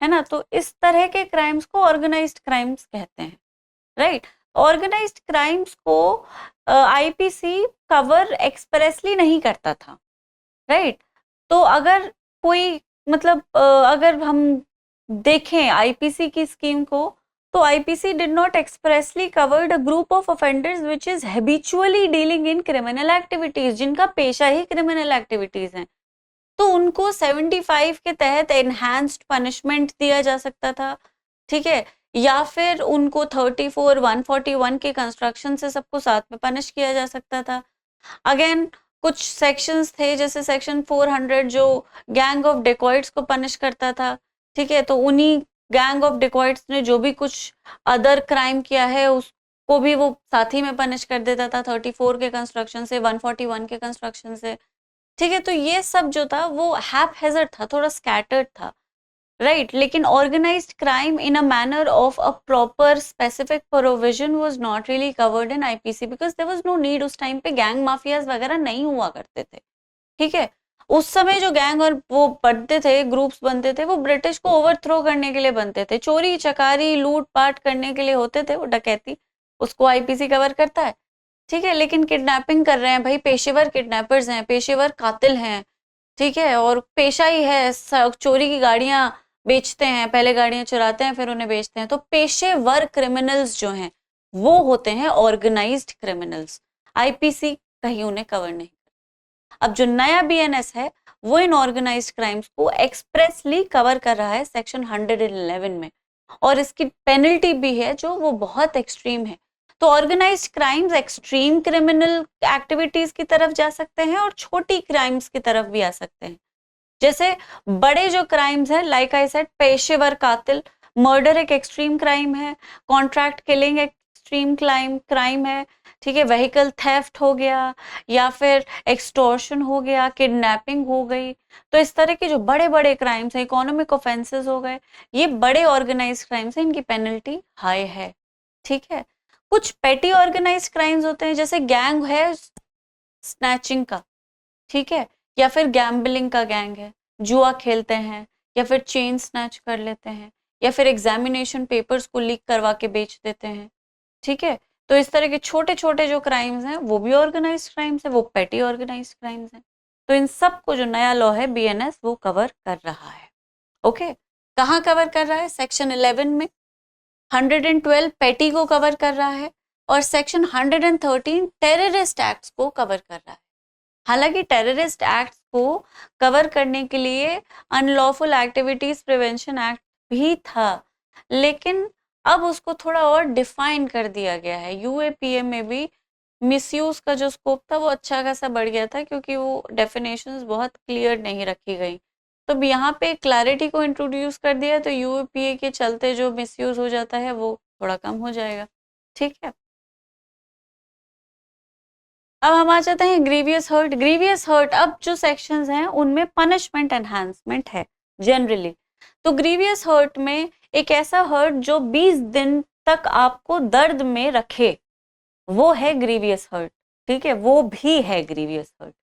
है ना। तो इस तरह के क्राइम्स को ऑर्गेनाइज्ड क्राइम्स कहते हैं, राइट। ऑर्गेनाइज्ड क्राइम्स को आईपीसी कवर एक्सप्रेसली नहीं करता था, राइट। तो अगर कोई मतलब अगर हम देखें आईपीसी की स्कीम को, तो IPC did not expressly covered a group of offenders which is habitually dealing in criminal activities, जिनका पेशा ही क्रिमिनल एक्टिविटीज हैं। तो उनको 75 के तहत एनहांस्ड पनिशमेंट दिया जा सकता था, ठीक है, या फिर उनको 34 141 के कंस्ट्रक्शन से सबको साथ में पनिश किया जा सकता था। अगेन कुछ सेक्शंस थे जैसे सेक्शन 400 जो गैंग ऑफ डेकॉइट्स को पनिश करता था, ठीक है। तो उन्हीं गैंग ऑफ डेकॉइट्स ने जो भी कुछ अदर क्राइम किया है उसको भी वो साथ ही में पनिश कर देता था 34 के कंस्ट्रक्शन से, 141 के कंस्ट्रक्शन से, ठीक है। तो ये सब जो था वो हैप हैजर्ड था, थोड़ा स्कैटर्ड था, राइट। लेकिन organised crime in a manner of a proper specific provision was not really covered in IPC because there was no need. उस टाइम पे गैंग माफियाज वगैरह नहीं हुआ करते थे, ठीक है। उस समय जो गैंग और वो बनते थे, ग्रुप्स बनते थे, वो ब्रिटिश को ओवरथ्रो करने के लिए बनते थे, चोरी चकारी लूट पाट करने के लिए होते थे, वो डकैती, उसको आईपीसी कवर करता है, ठीक है। लेकिन किडनैपिंग कर रहे हैं भाई, पेशेवर किडनैपर्स हैं, पेशेवर कातिल हैं, ठीक है, और पेशा ही है, चोरी की गाड़ियां बेचते हैं, पहले गाड़ियां चुराते हैं फिर उन्हें बेचते हैं। तो पेशेवर क्रिमिनल्स जो हैं वो होते हैं ऑर्गेनाइज्ड क्रिमिनल्स, आईपीसी कहीं उन्हें कवर नहीं। अब जो नया बीएनएस है वो इन ऑर्गेनाइज्ड क्राइम्स को एक्सप्रेसली कवर कर रहा है सेक्शन 111 में, और इसकी पेनल्टी भी है जो वो बहुत एक्सट्रीम है। तो organised crimes extreme criminal activities की तरफ जा सकते हैं और छोटी क्राइम्स की तरफ भी आ सकते हैं। जैसे बड़े जो क्राइम्स हैं, लाइक आई सेड, पेशेवर कातिल, मर्डर एक एक्सट्रीम क्राइम है, कॉन्ट्रैक्ट किलिंग एक्सट्रीम क्राइम है, ठीक है, व्हीकल थेफ्ट हो गया, या फिर एक्सटॉर्शन हो गया, किडनैपिंग हो गई। तो इस तरह के जो बड़े बड़े क्राइम्स हैं, इकोनॉमिक ऑफेंसेस हो गए, ये बड़े ऑर्गेनाइज क्राइम्स हैं, इनकी पेनल्टी हाई है, ठीक है। कुछ पेटी ऑर्गेनाइज क्राइम्स होते हैं, जैसे गैंग है स्नैचिंग का, ठीक है, या फिर गैम्बलिंग का गैंग है, जुआ खेलते हैं, या फिर चेन स्नैच कर लेते हैं, या फिर एग्जामिनेशन पेपर्स को लीक करवा के बेच देते हैं, ठीक है। तो इस तरह के छोटे छोटे जो क्राइम्स हैं वो भी ऑर्गेनाइज्ड क्राइम्स है, वो पेटी ऑर्गेनाइज्ड क्राइम्स हैं। तो इन सब को जो नया लॉ है बीएनएस वो कवर कर रहा है, ओके। कहाँ कवर कर रहा है? सेक्शन 11 में 112 पेटी को कवर कर रहा है और सेक्शन 113 टेररिस्ट एक्ट्स को कवर कर रहा है। हालांकि टेररिस्ट एक्ट्स को कवर करने के लिए अनलॉफुल एक्टिविटीज प्रिवेंशन एक्ट भी था, लेकिन अब उसको थोड़ा और डिफाइन कर दिया गया है। यूएपीए में भी मिसयूज का जो स्कोप था वो अच्छा खासा बढ़ गया था, क्योंकि वो डेफिनेशंस बहुत क्लियर नहीं रखी गई। तो यहाँ पे क्लैरिटी को इंट्रोड्यूस कर दिया, तो यूएपीए के चलते जो मिसयूज हो जाता है वो थोड़ा कम हो जाएगा, ठीक है। अब हम आ जाते हैं ग्रीवियस हर्ट। ग्रीवियस हर्ट, अब जो सेक्शंस हैं उनमें पनिशमेंट एनहांसमेंट है जनरली। तो ग्रीवियस हर्ट में एक ऐसा हर्ट जो 20 दिन तक आपको दर्द में रखे, वो है ग्रीवियस हर्ट, ठीक है, वो भी है ग्रीवियस हर्ट।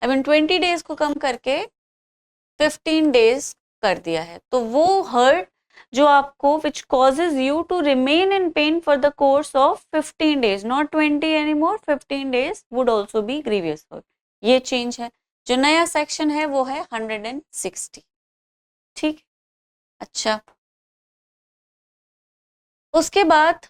अब इन 20 डेज को कम करके 15 डेज कर दिया है, तो वो हर्ट जो आपको which causes you to remain in pain for the course of 15 days, not 20 anymore, 15 days would also be grievous hurt. ये चेंज है। जो नया सेक्शन है वो है 160, ठीक। अच्छा, उसके बाद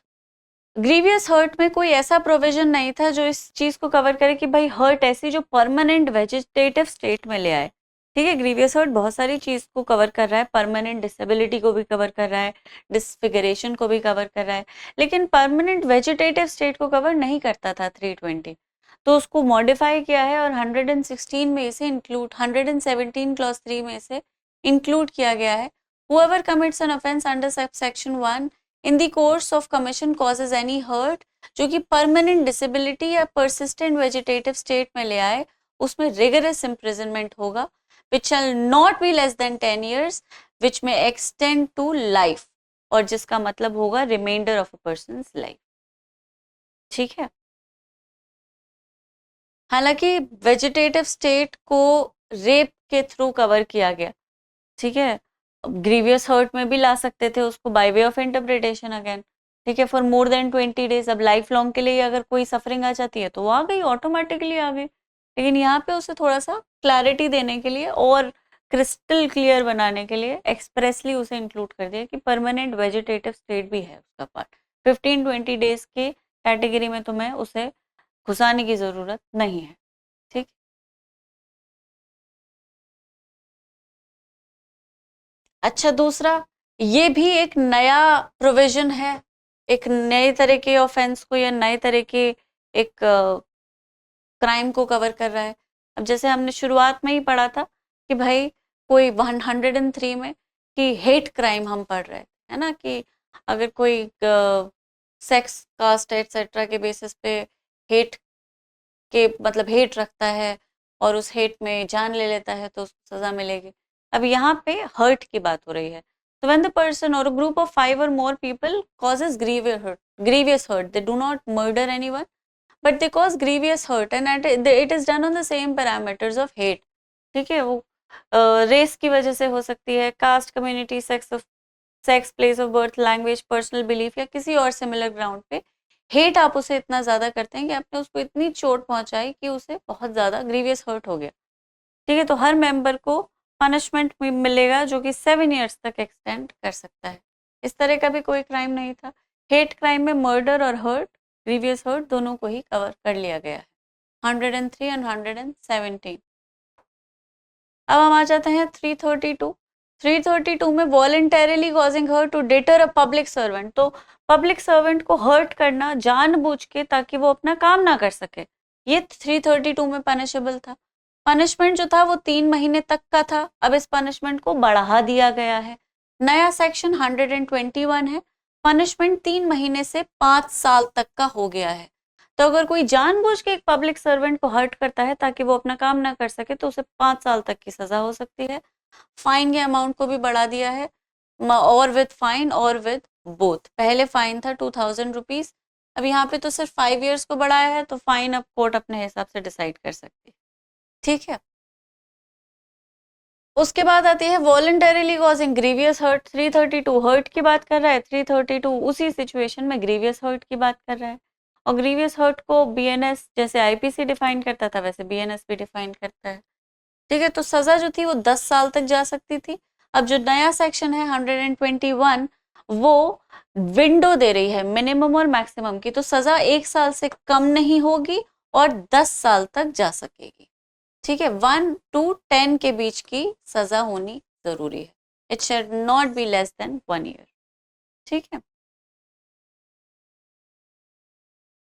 ग्रीवियस हर्ट में कोई ऐसा प्रोविजन नहीं था जो इस चीज को कवर करे कि भाई हर्ट ऐसी जो परमानेंट वेजिटेटिव स्टेट में ले आए, ठीक है। ग्रीवियस हर्ट बहुत सारी चीज को कवर कर रहा है, परमानेंट डिसेबिलिटी को भी कवर कर रहा है, डिसफिगरेशन को भी कवर कर रहा है, लेकिन परमानेंट वेजिटेटिव स्टेट को कवर नहीं करता था 320। तो उसको मॉडिफाई किया है और 116 में से इंक्लूड, 117 क्लॉज 3 में से इंक्लूड किया गया है। Whoever commits an offense under subsection 1 in the course of commission causes any hurt, जो कि परमानेंट डिसेबिलिटी या परसिस्टेंट वेजिटेटिव स्टेट में ले आए, उसमें रिगरस इम्प्रिजनमेंट होगा which shall not be less than 10 years, which may extend to life, और जिसका मतलब होगा reminder of a person's life. ठीक है। हालांकि वेजिटेटिव स्टेट को रेप के थ्रू कवर किया गया, ठीक है, ग्रीवियस हर्ट में भी ला सकते थे उसको by way of interpretation again, ठीक है, फॉर मोर देन 20 days। अब लाइफ लॉन्ग के लिए अगर कोई सफरिंग आ जाती है तो वो आ गई, ऑटोमेटिकली आ गई, लेकिन यहाँ पे उसे थोड़ा सा क्लैरिटी देने के लिए और क्रिस्टल क्लियर बनाने के लिए एक्सप्रेसली उसे इंक्लूड कर दिया कि परमानेंट वेजिटेटिव स्टेट भी है उसका पार्ट। 15-20 days के कैटेगरी में तुम्हें उसे घुसाने की जरूरत नहीं है। ठीक। अच्छा, दूसरा, ये भी एक नया प्रोविजन है, एक नए तरह के ऑफेंस को या नए तरह के एक क्राइम को कवर कर रहा है। अब जैसे हमने शुरुआत में ही पढ़ा था कि भाई कोई 103 में कि हेट क्राइम हम पढ़ रहे थे, है ना, कि अगर कोई सेक्स, कास्ट एटसेट्रा के बेसिस पे हेट के मतलब हेट रखता है और उस हेट में जान ले लेता है तो उसको सजा मिलेगी। अब यहाँ पे हर्ट की बात हो रही है। तो व्हेन द पर्सन और group of 5 or more people causes grievous hurt, they do not murder anyone, but they cause grievous hurt and it is done on the same parameters of hate। ठीक है, वो race की वजह से हो सकती है, caste, community, sex, place of birth, language, personal belief या किसी और सिमिलर ग्राउंड पे हेट आप उसे इतना ज्यादा करते हैं कि आपने उसको इतनी चोट पहुंचाई कि उसे बहुत ज्यादा ग्रीवियस हर्ट हो गया। ठीक है, तो हर मेंबर को पनिशमेंट मिलेगा जो कि 7 years तक एक्सटेंड कर सकता है। इस तरह का भी कोई क्राइम नहीं था। हेट क्राइम में मर्डर और हर्ट, ग्रीवियस हर्ट दोनों को ही कवर कर लिया गया है, 103 and 117। अब हम आ जाते हैं 332। 332 में voluntarily causing hurt to deter a public servant. तो पब्लिक सर्वेंट को हर्ट करना जानबूझ के ताकि वो अपना काम ना कर सके, ये 332 में पनिशेबल था। पनिशमेंट जो था वो 3 महीने तक का था, अब इस पनिशमेंट को बढ़ा दिया गया है। नया सेक्शन 121 है, पनिशमेंट 3 महीने से 5 साल तक का हो गया है। तो अगर कोई जानबूझ के एक पब्लिक सर्वेंट को हर्ट करता है ताकि वो अपना काम ना कर सके तो उसे 5 साल तक की सजा हो सकती है। फाइन के अमाउंट को भी बढ़ा दिया है, और विद फाइन और विद बोथ। पहले फाइन था 2000 रुपीज, अब यहाँ पे तो सिर्फ 5 years को बढ़ाया है, तो फाइन अब कोर्ट अपने हिसाब से डिसाइड कर सकती है। ठीक है, उसके बाद आती है voluntarily causing grievous hurt. 332 hurt की बात कर रहा है, 332 उसी सिचुएशन में ग्रीवियस हर्ट की बात कर रहा है। और ग्रीवियस हर्ट को बीएनएस जैसे आईपीसी डिफाइन करता था वैसे बीएनएस भी डिफाइन करता है। ठीक है, तो सजा जो थी वो 10 साल तक जा सकती थी। अब जो नया सेक्शन है 121, वो विंडो दे रही है मिनिमम और मैक्सिमम की, तो सजा 1 साल से कम नहीं होगी और 10 साल तक जा सकेगी। ठीक है, 1 to 10 के बीच की सजा होनी जरूरी है, it should not be less then 1 year। ठीक है,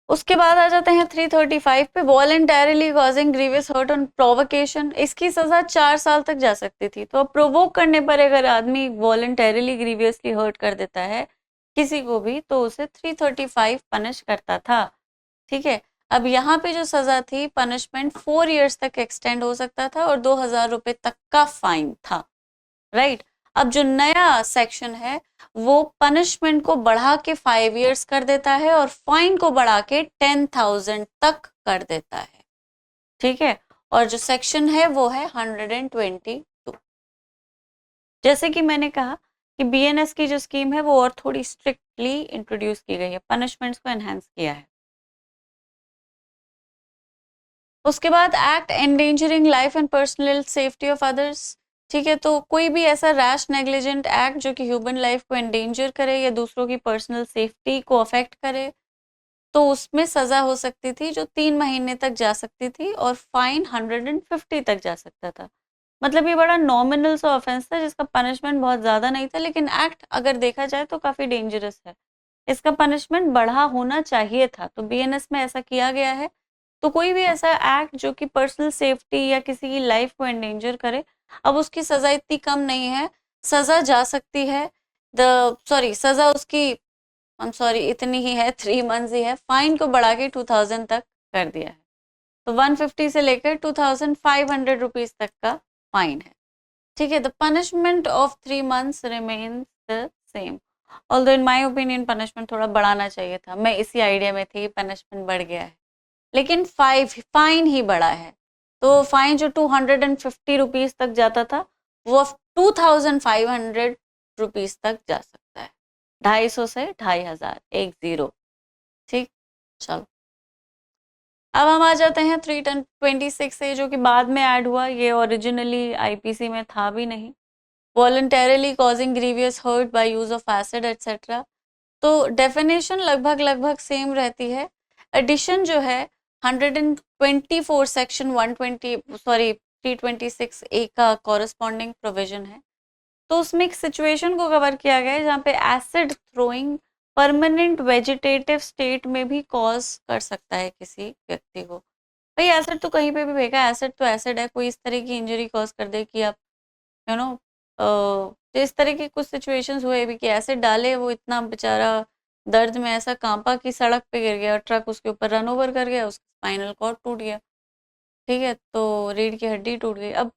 उसके बाद आ जाते हैं 335 पे, voluntarily causing grievous hurt on provocation. इसकी सजा 4 साल तक जा सकती थी। तो अब प्रोवोक करने पर अगर आदमी वॉलेंटरीली ग्रीवियसली हर्ट कर देता है किसी को भी तो उसे 335 पनिश करता था। ठीक है, अब यहाँ पे जो सजा थी, पनिशमेंट 4 years तक एक्सटेंड हो सकता था और 2000 रुपए तक का फाइन था। राइट, अब जो नया सेक्शन है वो पनिशमेंट को बढ़ा के 5 years कर देता है और फाइन को बढ़ा के 10,000 तक कर देता है। ठीक है, और जो सेक्शन है वो है 122। जैसे कि मैंने कहा कि बीएनएस की जो स्कीम है वो और थोड़ी स्ट्रिक्टली इंट्रोड्यूस की गई है, पनिशमेंट्स को एनहांस किया है। उसके बाद act endangering life and personal safety of others. ठीक है, तो कोई भी ऐसा रैश नेग्लिजेंट एक्ट जो कि ह्यूमन लाइफ को एंडेंजर करे या दूसरों की पर्सनल सेफ्टी को अफेक्ट करे, तो उसमें सजा हो सकती थी जो 3 महीने तक जा सकती थी और फाइन 150 तक जा सकता था। मतलब ये बड़ा नॉमिनल सा ऑफेंस था जिसका पनिशमेंट बहुत ज्यादा नहीं था, लेकिन एक्ट अगर देखा जाए तो काफी डेंजरस है, इसका पनिशमेंट बढ़ा होना चाहिए था। तो बीएनएस में ऐसा किया गया है। तो कोई भी ऐसा एक्ट जो कि पर्सनल सेफ्टी या किसी की लाइफ को एंडेंजर करे, अब उसकी सजा इतनी कम नहीं है, सजा जा सकती है सजा उसकी इतनी ही है, 3 months ही है, फाइन को बढ़ा के 2000 तक कर दिया है। तो 150 से लेकर 2500 रुपीज तक का फाइन है। ठीक है, the punishment of 3 months remains the same. Although in my opinion punishment थोड़ा बढ़ाना चाहिए था, मैं इसी आइडिया में थी पनिशमेंट बढ़ गया है, लेकिन फाइन ही बढ़ा है। तो फाइन जो 250 रुपीज तक जाता था वो 2500 रुपीज तक जा सकता है, 250 से 2500, 10। ठीक, चलो अब हम आ जाते हैं 326 से, जो कि बाद में ऐड हुआ, ये ओरिजिनली आईपीसी में था भी नहीं। Voluntarily causing grievous hurt by use of acid etcetera. तो डेफिनेशन लगभग सेम रहती है। एडिशन जो है 124 सेक्शन 326 ए का कॉरेस्पॉन्डिंग प्रोविजन है। तो उसमें एक सिचुएशन को कवर किया गया है जहाँ पे acid throwing permanent vegetative state में भी कॉज कर सकता है किसी व्यक्ति को। भाई एसिड तो कहीं पे भी फेंका, एसिड तो एसिड है, कोई इस तरह की इंजरी कॉज कर दे कि आप यू नो तो इस तरह की कुछ सिचुएशंस हुए भी कि एसिड डाले, वो इतना बेचारा दर्द में ऐसा कांपा कि सड़क पे गिर गया, ट्रक उसके ऊपर रन ओवर कर गया, उसका स्पाइनल कॉर्ड टूट गया। ठीक है, तो रीढ़ की हड्डी टूट गई, अब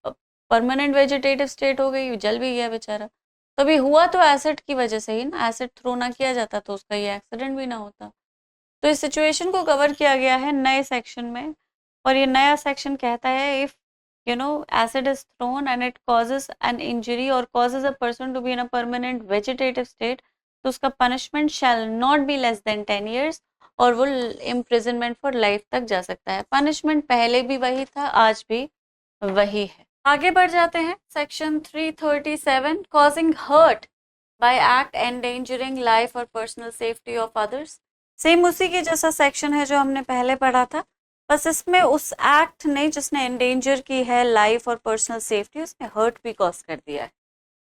परमानेंट वेजिटेटिव स्टेट हो गई, जल भी गया बेचारा। तभी हुआ तो एसिड की वजह से ही ना, एसिड थ्रो ना किया जाता तो उसका ये एक्सीडेंट भी ना होता। तो इस सिचुएशन को कवर किया गया है नए सेक्शन में, और ये नया सेक्शन कहता है if acid is thrown and it causes an injury or causes a person to be in a permanent vegetative state, तो उसका punishment shall not be less than 10 years और वो imprisonment for life तक जा सकता है। punishment पहले भी वही था, आज भी वही है। आगे बढ़ जाते हैं, section 337 causing hurt by act endangering life or personal safety of others। Same उसी के जैसा सेक्शन है जो हमने पहले पढ़ा था, बस इसमें उस एक्ट ने जिसने एंडेंजर की है लाइफ और पर्सनल सेफ्टी, उसने हर्ट भी कॉज कर दिया है।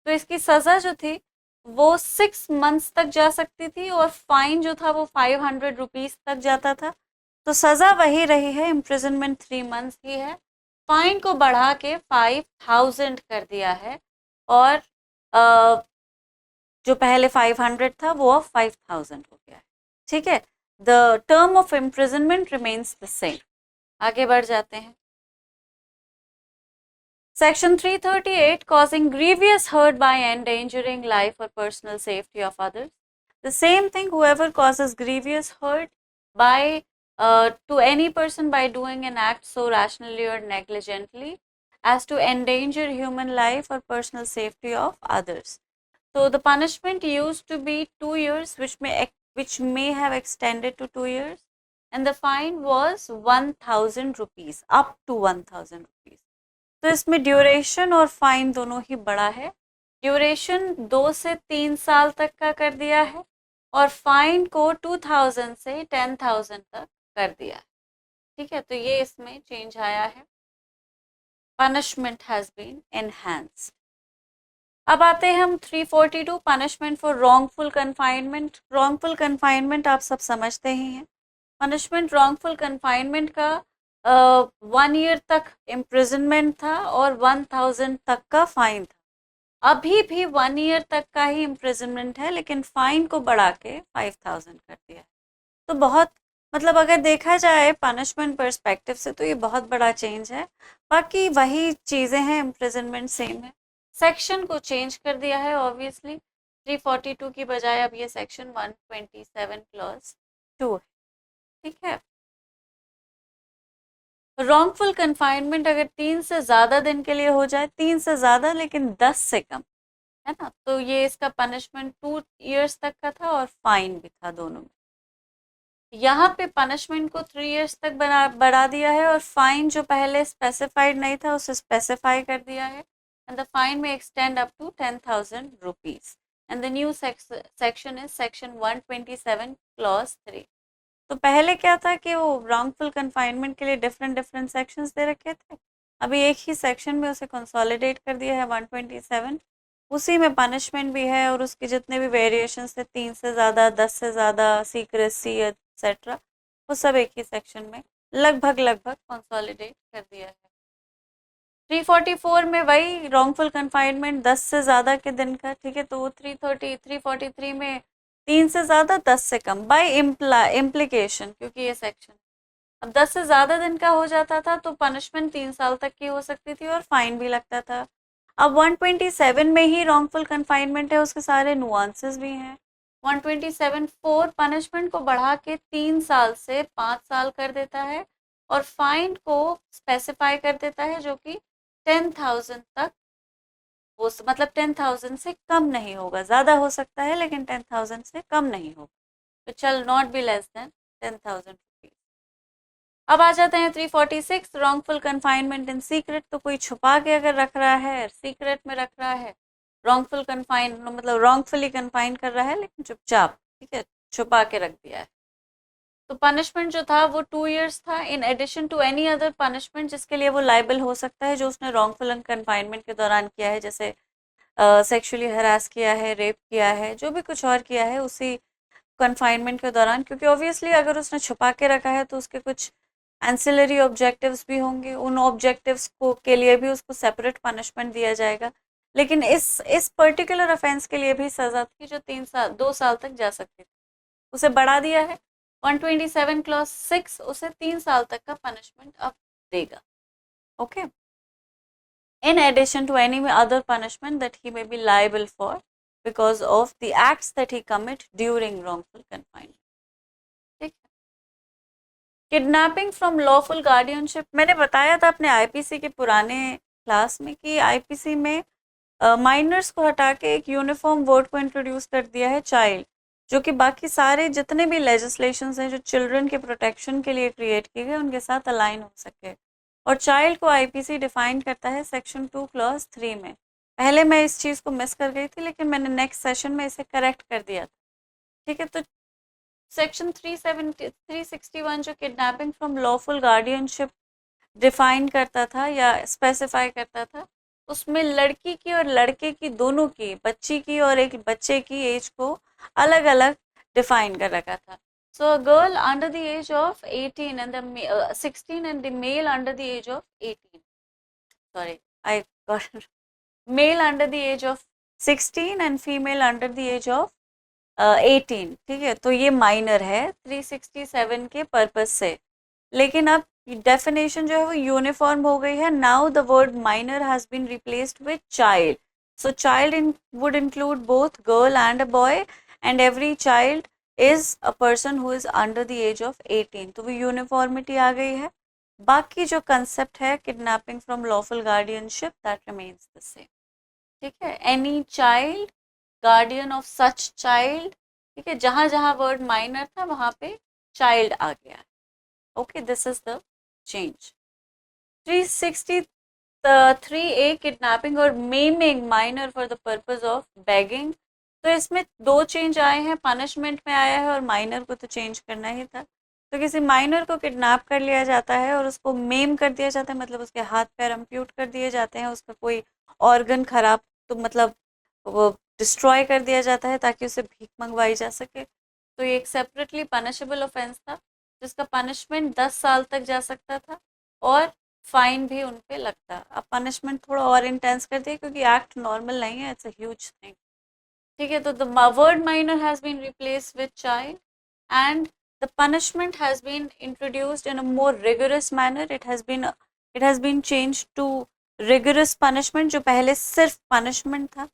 तो इसकी सज़ा जो थी वो 6 months तक जा सकती थी और फाइन जो था वो 500 रुपीज़ तक जाता था। तो सज़ा वही रही है, इम्प्रिजनमेंट 3 months ही है, फाइन को बढ़ा के 5000 कर दिया है, और जो पहले 500 था वो अब 5000 हो गया है। ठीक है, the term of imprisonment remains the same. आगे बढ़ जाते हैं, section 338 causing grievous hurt by endangering life or personal safety of others। The same thing, whoever causes grievous hurt by to any person by doing an act so rationally or negligently as to endanger human life or personal safety of others। So the punishment used to be 2 years, which may have extended to 2 years, and the fine was 1000 rupees, up to 1000 rupees। तो इसमें duration और fine दोनों ही बड़ा है। Duration 2 से 3 साल तक का कर दिया है, और फाइन को 2000 से 10,000 तक कर दिया है। ठीक है, तो ये इसमें चेंज आया है, पनिशमेंट हैज बीन एनहांस्ड। अब आते हैं हम 342 punishment for wrongful confinement. Wrongful confinement आप सब समझते ही हैं। पनिशमेंट रॉन्गफुल कन्फाइनमेंट का 1 year तक इम्प्रिजनमेंट था और 1000 तक का फाइन था। अभी भी 1 year तक का ही इम्प्रिजनमेंट है, लेकिन फाइन को बढ़ा के 5000 कर दिया है। तो बहुत मतलब अगर देखा जाए पनिशमेंट पर्सपेक्टिव से तो ये बहुत बड़ा चेंज है। बाकी वही चीज़ें हैं, इम्प्रिजनमेंट सेम है, सेक्शन को चेंज कर दिया है ऑब्वियसली। 342 की बजाय अब ये सेक्शन 127 क्लॉज 2 है। ठीक है, रॉन्गफुल कन्फाइनमेंट अगर 3 से ज़्यादा दिन के लिए हो जाए, 3 से ज़्यादा लेकिन 10 से कम, है ना, तो ये इसका पनिशमेंट 2 years तक का था और फाइन भी था दोनों में। यहाँ पे पनिशमेंट को 3 years तक बढ़ा दिया है, और फाइन जो पहले स्पेसिफाइड नहीं था उसे स्पेसिफाई कर दिया है, एंड द फाइन में extend up to 10,000 rupees, and the new section is section 127 clause 3। तो पहले क्या था कि वो रॉन्गफुल कन्फाइनमेंट के लिए डिफरेंट सेक्शंस दे रखे थे, अभी एक ही सेक्शन में उसे कंसोलिडेट कर दिया है 127। उसी में पनिशमेंट भी है और उसके जितने भी वेरिएशंस थे, 3 से ज़्यादा, 10 से ज़्यादा, सीक्रेसी एटसेट्रा, वो सब एक ही सेक्शन में लगभग कंसोलिडेट कर दिया है। 344 में वही रॉन्गफुल कन्फाइनमेंट 10 से ज़्यादा के दिन का, ठीक है, तो वो 343 में 3 से ज़्यादा 10 से कम बाय इम्प्लीकेशन, क्योंकि ये सेक्शन अब 10 से ज़्यादा दिन का हो जाता था तो पनिशमेंट 3 साल तक की हो सकती थी और फाइन भी लगता था। अब 127 में ही रॉन्गफुल कन्फाइनमेंट है, उसके सारे नुआंसेस भी हैं। 127(4) पनिशमेंट को बढ़ा के 3 साल से 5 साल कर देता है और फाइन को स्पेसिफाई कर देता है जो कि 10,000 तक वो मतलब 10,000 से कम नहीं होगा, ज़्यादा हो सकता है लेकिन 10,000 से कम नहीं होगा। It shall not be less then 10,000 rupees. अब आ जाते हैं 346 रॉन्गफुल कन्फाइनमेंट इन सीक्रेट। तो कोई छुपा के अगर रख रहा है, सीक्रेट में रख रहा है, रॉन्गफुल कन्फाइन मतलब रॉन्गफुली कन्फाइन कर रहा है लेकिन चुपचाप, ठीक है, छुपा के रख दिया है, तो पनिशमेंट जो था वो 2 years था in addition to any other punishment जिसके लिए वो लाइबल हो सकता है जो उसने रॉन्गफुल कन्फाइनमेंट के दौरान किया है, जैसे सेक्सुअली हरास किया है, रेप किया है, जो भी कुछ और किया है उसी कन्फाइनमेंट के दौरान। क्योंकि ऑब्वियसली अगर उसने छुपा के रखा है तो उसके कुछ एंसिलरी ऑब्जेक्टिव्स भी होंगे, उन ऑब्जेक्टिव्स को के लिए भी उसको सेपरेट पनिशमेंट दिया जाएगा। लेकिन इस पर्टिकुलर ऑफेंस के लिए भी सज़ा थी जो 3 साल 2 साल तक जा सकती थी, उसे बढ़ा दिया है। 127 क्लॉज 6 उसे 3 साल तक का पनिशमेंट अब देगा। Okay, in addition to any other punishment that he may be liable for because of the acts that he commit during wrongful confinement. ठीक है। किडनैपिंग फ्रॉम लॉफुल गार्डियनशिप, मैंने बताया था अपने आईपीसी के पुराने क्लास में कि आईपीसी में माइनर्स को हटा के एक यूनिफॉर्म वर्ड को इंट्रोड्यूस कर दिया है, चाइल्ड, जो कि बाकी सारे जितने भी लेजिस्लेशंस हैं जो चिल्ड्रन के प्रोटेक्शन के लिए क्रिएट किए गए उनके साथ अलाइन हो सके। और चाइल्ड को आईपीसी डिफाइन करता है सेक्शन 2 क्लॉज 3 में। पहले मैं इस चीज़ को मिस कर गई थी लेकिन मैंने नेक्स्ट सेशन में इसे करेक्ट कर दिया था। ठीक है, तो सेक्शन 361 जो kidnapping from lawful guardianship define करता था या स्पेसिफाई करता था, उसमें लड़की की और लड़के की, दोनों की, बच्ची की और एक बच्चे की एज को अलग अलग डिफाइन कर रखा था। So a girl under the age of 18 and the 16 and the male under the age of 18, sorry I got male under the age of 16 and female under the age of 18। ठीक है, तो ये minor है 367 के purpose से। लेकिन अब definition जो है वो यूनिफॉर्म हो गई है। Now the word minor has been replaced with child. So child would include both girl and a boy and every child is a person who is under the age of 18। तो वो uniformity आ गई है। बाकी जो concept है kidnapping from lawful guardianship that remains the same. ठीक है, any child, guardian of such child. ठीक है, जहां जहां वर्ड माइनर था वहां पे चाइल्ड आ गया। Okay, this is the change. 363A kidnapping और maiming minor for the purpose of begging. तो इसमें दो चेंज आए हैं, पनिशमेंट में आया है और माइनर को तो चेंज करना ही था। तो किसी माइनर को किडनैप कर लिया जाता है और उसको मेम कर दिया जाता है, मतलब उसके हाथ पैर अम्प्यूट कर दिए जाते हैं, उसका कोई ऑर्गन खराब तो मतलब वो डिस्ट्रॉय कर दिया जाता है ताकि उसे भीख मंगवाई जा सके। तो ये एक सेपरेटली पनिशेबल ऑफेंस था जिसका पनिशमेंट 10 साल तक जा सकता था और फाइन भी उन पे लगता। अब पनिशमेंट थोड़ा और इंटेंस कर दिया क्योंकि एक्ट नॉर्मल नहीं है, इट्स अ ह्यूज थिंग। ठीक है, तो the word minor has been replaced with child and the punishment has been introduced in a more rigorous manner. It has been changed to rigorous punishment, जो पहले सिर्फ punishment था।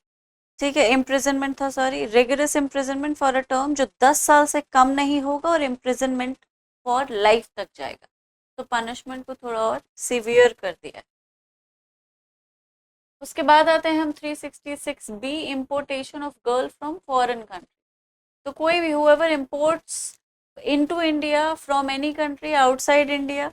ठीक है, imprisonment था, sorry, rigorous imprisonment for a term जो 10 साल से कम नहीं होगा और इम्प्रिजनमेंट फॉर लाइफ तक जाएगा। तो पनिशमेंट को थोड़ा और सिवियर कर दिया है। उसके बाद आते हैं हम 366B, importation of girl from foreign country. तो कोई भी whoever imports into India from any country outside India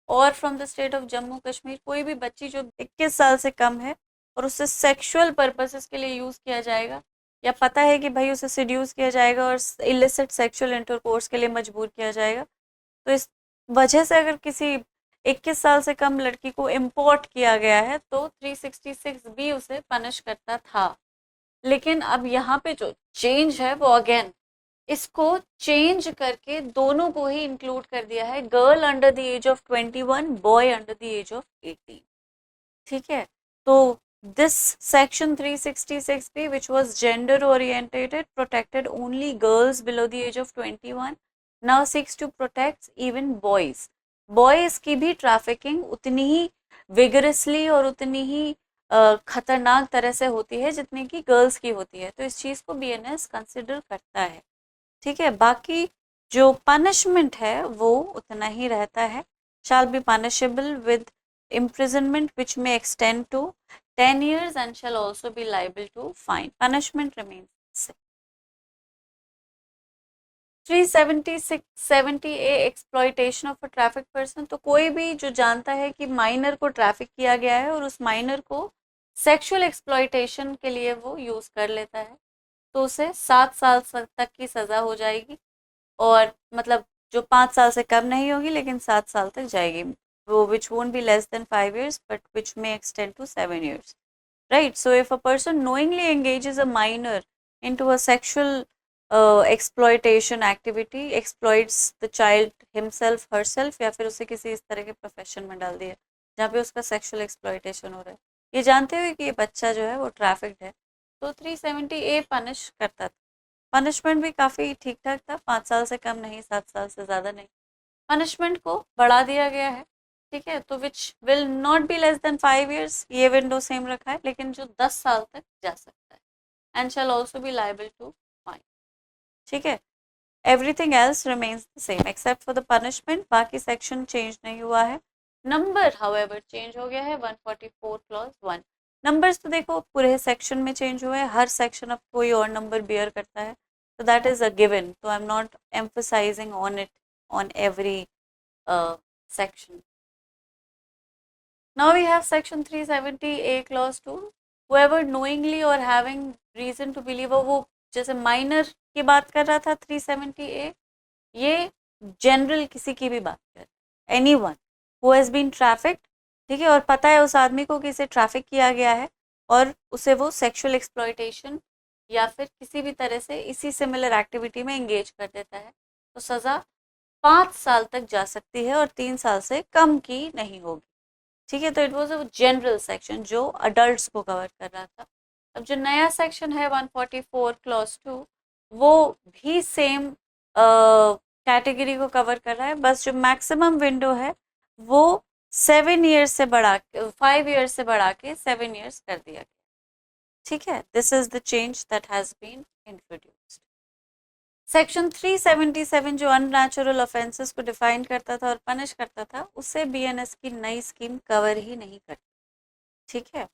और from the state of Jammu Kashmir, कोई भी बच्ची जो 21 साल से कम है और उससे सेक्सुअल पर्पसेस के लिए यूज़ किया जाएगा या पता है कि भाई उसे सिड्यूस किया जाएगा और इलिसिट सेक्सुअल इंटरकोर्स के लिए मजबूर किया जाएगा, तो इस वजह से अगर किसी 21 साल से कम लड़की को इम्पोर्ट किया गया है तो 366 भी उसे पनिश करता था। लेकिन अब यहाँ पे जो चेंज है वो अगेन इसको चेंज करके दोनों को ही इंक्लूड कर दिया है, girl under the age of 21, boy under the age of 18। ठीक है, तो दिस सेक्शन 366 भी which was gender orientated protected only girls below the age of 21 now seeks to protect even boys। Boys की भी trafficking उतनी ही vigorously और उतनी ही खतरनाक तरह से होती है जितनी कि गर्ल्स की होती है। तो इस चीज़ को बीएनएस कंसिडर करता है। ठीक है, बाकी जो पनिशमेंट है वो उतना ही रहता है। shall be punishable with imprisonment which may extend to 10 years and shall also be liable to fine. Punishment remains same. 370A exploitation of a traffic person. तो कोई भी जो जानता है कि माइनर को ट्रैफिक किया गया है और उस माइनर को सेक्सुअल एक्सप्लॉइटेशन के लिए वो यूज कर लेता है, तो उसे 7 साल तक की सजा हो जाएगी। और मतलब जो 5 साल से कम नहीं होगी लेकिन 7 साल तक जाएगी, वो which won't be less than 5 years but which may extend to 7 years, right? So if a person knowingly engages a minor into a sexual exploitation activity, exploits the child himself herself, या फिर उसे किसी इस तरह के profession में डाल दिया जहाँ पे उसका सेक्सुअल एक्सप्लॉइटेशन हो रहा है, ये जानते हुए कि ये बच्चा जो है वो ट्रैफिक्ड है, तो 370A पनिश करता था। पनिशमेंट भी काफ़ी ठीक ठाक था, 5 साल से कम नहीं, 7 साल से ज़्यादा नहीं। पनिशमेंट को बढ़ा दिया गया है, ठीक है, तो which will not be less than 5 years, ये विंडो सेम रखा है, लेकिन जो 10 साल तक जा सकता है। And shall also be liable to fine. ठीक है, everything else remains the same except for the punishment. बाकी सेक्शन चेंज नहीं हुआ है। नंबर हाउएवर चेंज हो गया है, 144 क्लॉज 1। नंबर्स तो देखो पूरे सेक्शन में चेंज हुए हैं, हर सेक्शन अब कोई और नंबर बियर करता है, तो दैट इज अ गिवन, तो I am not emphasising on it on every section. Now we have section 370A clause 2. Whoever knowingly or having reason to believe, वो जैसे माइनर की बात कर रहा था 370A, ये जनरल किसी की भी बात कर, anyone who has been trafficked, ठीक है, और पता है उस आदमी को कि इसे ट्रैफिक किया गया है और उसे वो सेक्सुअल एक्सप्लॉइटेशन या फिर किसी भी तरह से इसी सिमिलर एक्टिविटी में एंगेज कर देता है, तो सज़ा 5 साल तक जा सकती है और 3 साल से कम की नहीं होगी। ठीक है, तो it was a general section जो अडल्ट को कवर कर रहा था। अब जो नया सेक्शन है 144 क्लॉज 2, वो भी सेम कैटेगरी को कवर कर रहा है, बस जो मैक्सिमम विंडो है वो 7 years से बढ़ा के 5 years से बढ़ा के 7 years कर दिया गया। ठीक है, this is the change that has been introduced. Section 377 जो अननेचुरल ऑफेंसेस को डिफाइन करता था और पनिश करता था, उससे बीएनएस की नई स्कीम कवर ही नहीं करती। ठीक है,